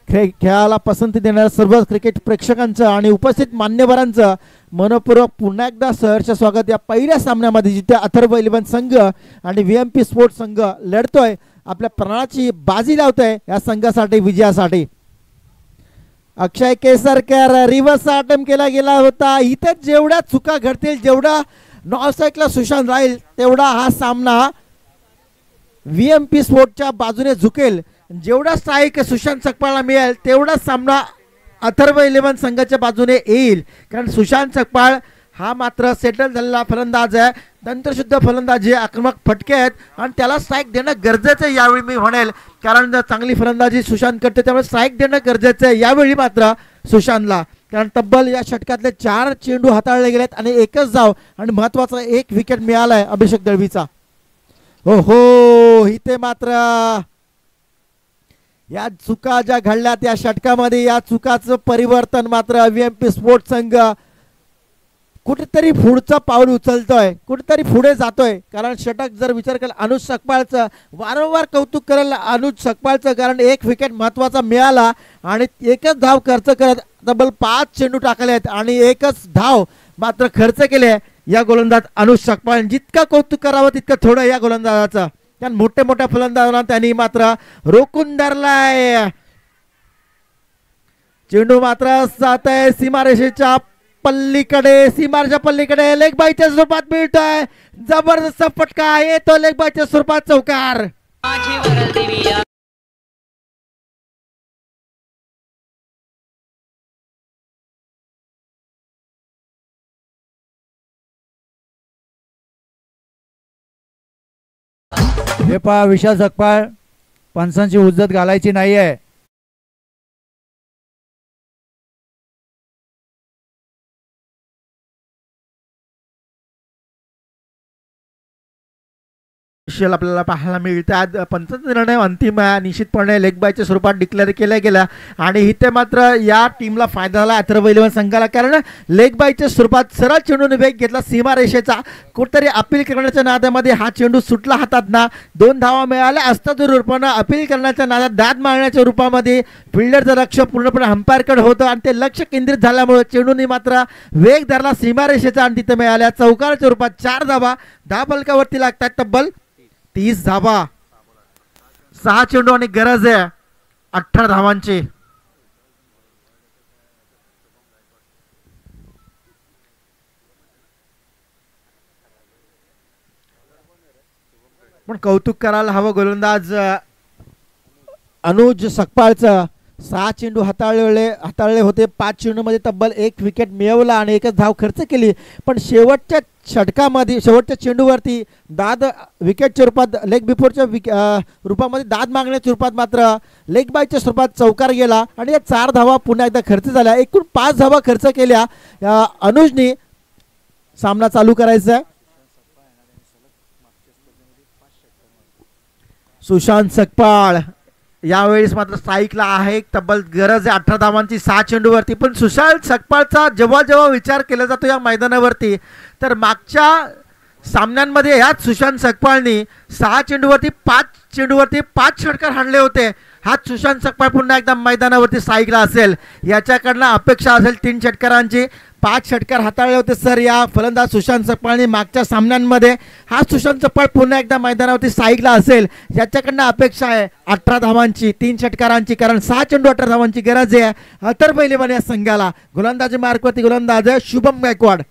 Speaker 1: खेळाला पसंती देणाऱ्या सर्व क्रिकेट प्रेक्षकांचं आणि उपस्थित मान्यवरांचं मनपूर्वक पुन्हा एकदा सहर्ष स्वागत. या पहिल्या सामन्यामध्ये जिथे अथर्व 11 संघ आणि VMP स्पोर्ट्स संघ लढतोय आपल्या प्राणाची बाजी लावतोय या संघासाठी विजयासाठी. अक्षय केसरकर रिव्हर्स अटेम्प्ट केला गेला होता. इथे जेवढ्या चुका घडतील जेवढा नॉनस्ट्राईकला सुशांत राहील तेवढा हा सामना VMP स्पोर्ट्सच्या बाजूने झुकेल. जेवढा स्ट्राईक सुशांत सकपाळला मिळेल तेवढा सामना अथर्व 11 संघाच्या बाजूने येईल. कारण सुशांत सकपाळ हा मात्र सेटल झालेला फलंदाज आहे. तंत्रशुद्ध फलंदाजी आक्रमक फटके आहेत आणि त्याला स्ट्राईक देणं गरजेचं आहे यावेळी मी म्हणेल. कारण चांगली फलंदाजी सुशांत करते त्यामुळे स्ट्राईक देणं गरजेचं आहे यावेळी मात्र सुशांतला. कारण तब्बल या षटकातले 4 चेंडू हाताळले गेलेत आणि एकच धाव आणि महत्वाचा 1 विकेट मिळालाय अभिषेक दळवीचा. हो इथे मात्र या चुका ज्या घडल्यात या षटकामध्ये या चुकाचं परिवर्तन मात्र VMP स्पोर्ट्स संघ कुठेतरी पुढचं पाऊल उचलतोय कुठेतरी पुढे जातोय. कारण षटक जर विचार केला अनुज सकपाळचं वारंवार कौतुक करेल अनुज सकपाळचं कारण 1 विकेट महत्वाचा मिळाला आणि एकच धाव खर्च करत तब्बल 5 चेंडू टाकलेत आणि एकच धाव मात्र खर्च केले या गोलंदाज अनुज सकपाळ. जितका कौतुक करावं तितकं थोडं या गोलंदाजाचं. कारण मोठ्या फलंदाजांना त्यांनी मात्र रोखून धरलाय. चेंडू मात्र जात आहे सीमारेषेच्या पल्लीकडे. सीमारेषेच्या पल्लीकडे लेग बायच्या स्वरूपात मिळतोय. जबरदस्त फटका येतो लेग बायच्या स्वरूपात चौकार.
Speaker 2: हे पहा विशाल सकपाळ पंचांची उज्जत घालायची नाही आहे.
Speaker 1: आपल्याला पाहायला मिळतात. पंचांचा निर्णय अंतिम निश्चितपणे लेग बायच्या स्वरूपात डिक्लेअर केला गेला आणि इथे मात्र या टीमला फायदा झाला अथर्व 11 संघाला. कारण लेग बायच्या स्वरूपात सरळ चेंडूने वेग घेतला सीमारेषेचा. कुठेतरी अपील करण्याच्या नादामध्ये हा चेंडू सुटला हातात ना. 2 धावा मिळाल्या असतात रूपानं अपील करण्याच्या नादात दाद मागण्याच्या रूपामध्ये फिल्डरचं लक्ष पूर्णपणे अंपायरकडे होतं आणि ते लक्ष केंद्रित झाल्यामुळे चेंडूने मात्र वेग धरला सीमारेषेचा आणि तिथे मिळाल्या चौकाराच्या रूपात 4 धावा. धावफलकावरती लागतात तब्बल 30 धावा. 6 चेंडू आणि गरज आहे 18 धावांची. पण कौतुक करायला हवं गोलंदाज अनुज सकपाळचं. 6 चेंडू हाताळले होते. 5 चेंडूमध्ये तब्बल 1 विकेट मिळवला आणि एकच धाव खर्च केली. पण शेवटच्या षटकामध्ये शेवटच्या चेंडूवरती दाद विकेटच्या रूपात लेग बिफोरच्या रूपामध्ये दाद मागण्याच्या रूपात मात्र लेग बायच्या स्वरूपात चौकार गेला आणि या 4 धावा पुन्हा एकदा खर्च झाल्या. एकूण 5 धावा खर्च केल्या अनुजनी. सामना चालू करायचा आहे. सुशांत सकपाळ यावेळेस मात्र स्ट्राईकला आहे. तब्बल गरज आहे 18 धावांची 6 चेंडूवरती. पण सुशांत सकपाळचा जेव्हा विचार केला जातो या मैदानावरती तर मागच्या सामन्यांमध्ये ह्याच सुशांत सकपाळनी 6 चेंडूवरती 5 षटकार हाणले होते. हा सुशांत सकपाळ पुन्हा एकदा मैदानावरती साईकला असेल, याच्याकडनं अपेक्षा असेल 3 षटकारांची. 5 षटकार हाताळले होते सर या फलंदाज सुशांत सकपाळने मागच्या सामन्यांमध्ये. हा सुशांत सकपाळ पुन्हा एकदा मैदानावरती साईकला असेल, याच्याकडनं अपेक्षा आहे 18 धावांची 3 षटकारांची, कारण 6 चेंडू 18 धावांची गरज आहे अथर्व पैलवान या संघाला. गोलंदाजी मार्कवरती गोलंदाज शुभम गायकवाड.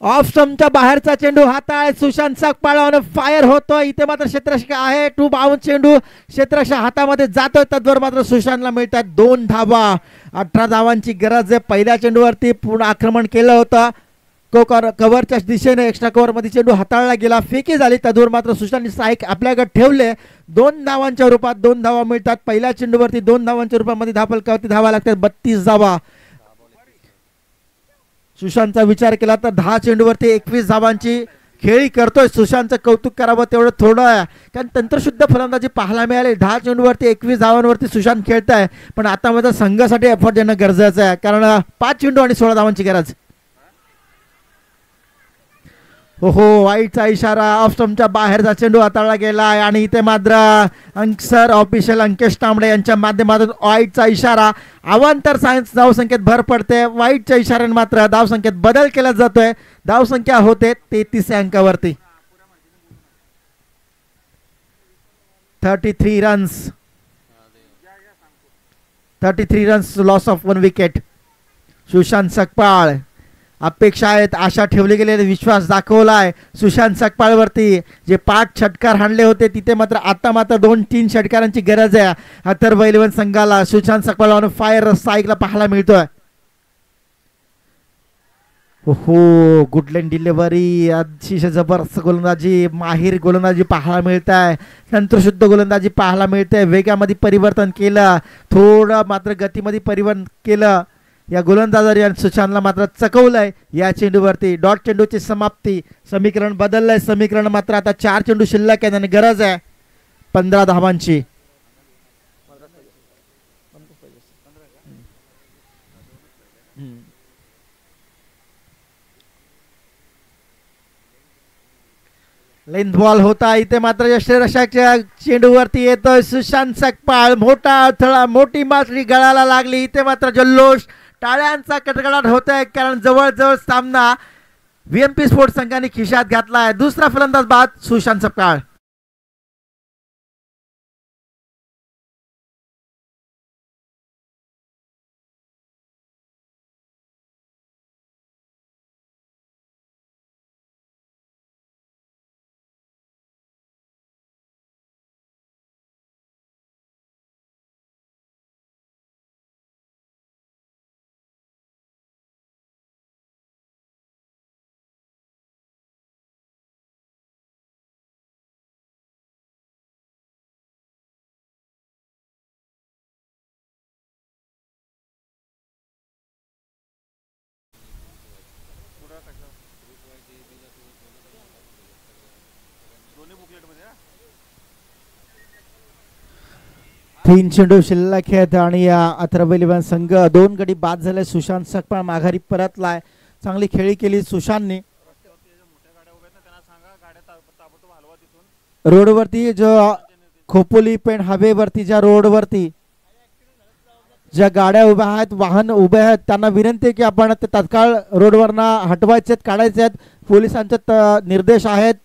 Speaker 1: ऑफ स्टंपच्या बाहेरचा चेंडू हाताळ सुशांत सकपाळ ऑन फायर होतो. इथे मात्र क्षेत्ररक्षक आहे, 2 बाउन्स चेंडू क्षेत्ररक्षक हातामध्ये जातोय, तद्वर मात्र सुशांतला मिळतात 2 धावा. 18 धावांची गरज आहे. पहिल्या चेंडूवरती पूर्ण आक्रमण केलं होतं, कव्हरच्या दिशेने एक्स्ट्रा कव्हर मध्ये चेंडू हाताळला गेला, फेकी झाली, तद्वर मात्र सुशांतने साईक आपल्याकडे ठेवले. 2 धावांच्या रूपात 2 धावा मिळतात. पहिल्या चेंडूवरती 2 धावांच्या रूपामध्ये धापलकावरती धावा लागतात 32 धावा. सुशांतचा विचार केला तर 10 चेंडूवरती 21 धावांची खेळी करतोय. सुशांतचं कौतुक करावं तेवढं थोडं आहे, कारण तंत्रशुद्ध फलंदाजी पाहायला मिळाली. 10 चेंडूवरती 21 धावांवरती सुशांत खेळत आहे, पण आता माझा संघासाठी एफर्ट देणं गरजेचं आहे, कारण 5 चेंडू आणि 16 धावांची गरज. हो वाईटचा इशारा. ऑफ स्टंपच्या बाहेरचा चेंडू हाताळला गेला आहे आणि इथे मात्र सर ऑफिशियल अंकेश तांबडे यांच्या माध्यमातून वाईटचा इशारा. अवांतर धावसंख्येत भर पडते. वाईटच्या इशाऱ्याने मात्र धावसंख्येत बदल केला जातोय. धावसंख्या होते 33 अंकावरती. 33 runs. 33 runs loss of 1 wicket. Sushant Sakpal अपेक्षा आहेत, आशा ठेवली गेलेले, विश्वास दाखवलाय सुशांत सकपाळवरती. जे 5 षटकार हाणले होते तिथे मात्र आता मात्र 2-3 षटकारांची गरज आहे अथर्व पैलवान संघाला. सुशांत सकपाळ ऑन फायर साईकला पाहायला मिळतोय. हो गुडलँड डिलिव्हरी, अतिशय जबरदस्त गोलंदाजी, माहिर गोलंदाजी पाहायला मिळत आहे, तंत्रशुद्ध गोलंदाजी पाहायला मिळते. वेगामध्ये परिवर्तन केलं, थोडं मात्र गतीमध्ये परिवर्तन केलं या गोलंदाजाने. सुशांतला मात्र चकवलंय या चेंडूवरती. डॉट चेंडूची समाप्ती. समीकरण बदललंय. समीकरण मात्र आता 4 चेंडू शिल्लक आहे आणि गरज आहे 15 धावांची. लेंथ बॉल होता. इथे मात्र यष्टीरक्षकाच्या चेंडूवरती येतोय सुशांत सकपाळ. मोठा अडथळा, मोठी मासळी गळाला लागली. इथे मात्र जल्लोष, टाळ्यांचा कडकडाट होत आहे, कारण जवळजवळ सामना व्हीएमपी स्पोर्ट्स संघाने खिशात घातला आहे. दुसरा फलंदाज बाद सुशांत सकपाळ. तीन चेंडू शिल्लक आहेत आणि अथर्व पैलवान संघ 2 गडी बाद झाले. सुशांत सकपाळ माघारी परतलाय. चांगली खेळी केली सुशांतने. रोडवरती जो खोपोली पेण हवेवरती ज्या रोडवरती ज्या गाड्या उभ्या आहेत, वाहन उभे आहेत, त्यांना विनंती की आपण ते तत्काळ रोडवरना हटवायचे आहेत, काढायचे आहेत. पोलिसांचे निर्देश आहेत,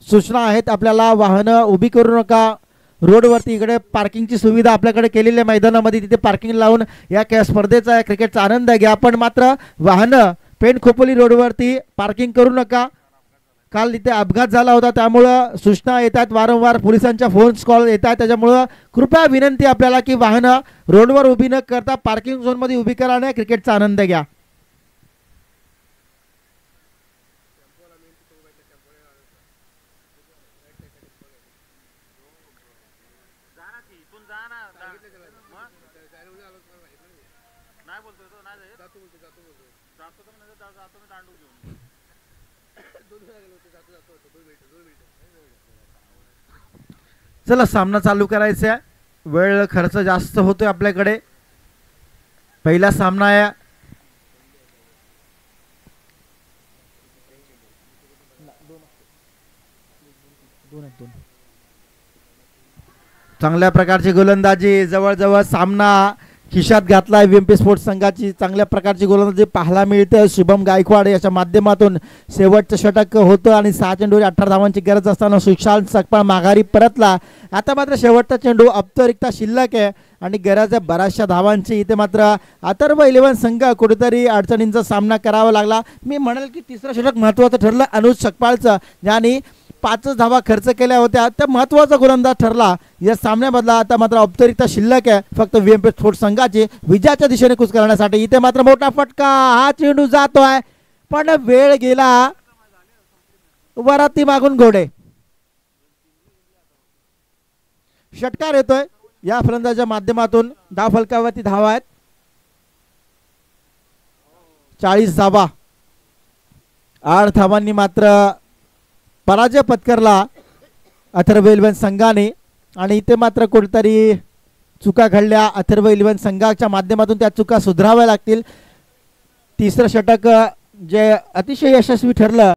Speaker 1: सूचना आहेत, आपल्याला वाहनं उभी करू नका. रोडवरती इकडे पार्किंगची सुविधा आपल्याकडे केलेली आहे मैदानामध्ये, तिथे पार्किंग लावून या स्पर्धेचा क्रिकेटचा आनंद घ्या. पण मात्र वाहनं पेण खोपोली रोडवरती पार्किंग करू नका. काल इथे अपघात झाला होता, त्यामुळं सूचना येतात, वारंवार पोलिसांच्या फोन कॉल येतात. त्याच्यामुळं कृपया विनंती आपल्याला की वाहनं रोडवर उभी न करता पार्किंग झोनमध्ये उभी करा आणि क्रिकेटचा आनंद घ्या. चला सामना चालू करायचा आहे. वेळ खर्च जास्त होतोय आपल्याकडे. पहिला सामना आहे चांगल्या प्रकारची गोलंदाजी, जवळजवळ सामना खिशात घातलाय VMP स्पोर्ट्स संघाची. चांगल्या प्रकारची गोलंदाजी पाहायला मिळते शुभम गायकवाड याच्या माध्यमातून. शेवटचं षटक होतं आणि 6 चेंडूवर 18 धावांची गरज असताना सुशांत सकपाळ माघारी परतला. आता मात्र शेवटचा चेंडू औपचारिकता शिल्लक आहे आणि गरज आहे बऱ्याचशा धावांची. इथे मात्र अथर्व 11 संघ कुठेतरी अडचणींचा सामना करावा लागला. मी म्हणाल की तिसरं षटक महत्त्वाचं ठरलं अनुज सकपाळचं, ज्यांनी 5 धावा खर्च केल्या होत्या. त्या महत्त्वाचा गोलंदाज ठरला या सामन्यामधला. आता मात्र औपचारिकता शिल्लक आहे फक्त VMP स्पोर्ट्स संघाची विजयाच्या दिशेने कूच करण्यासाठी. इथे मात्र मोठा फटका, हा चेंडू जातोय पण वेळ गेला. वराती मागून घोडे, षटकार येतोय या फलंदाजाच्या माध्यमातून. धाव फलकावरती धावा आहेत 40 धावा. 8 धावांनी मात्र पराजय पत्करला अथर्व 11 संघाने आणि इथे मात्र कुठेतरी चुका घडल्या अथर्व 11 संघाच्या माध्यमातून. त्या चुका सुधाराव्या लागतील. तिसरं षटक जे अतिशय यशस्वी ठरलं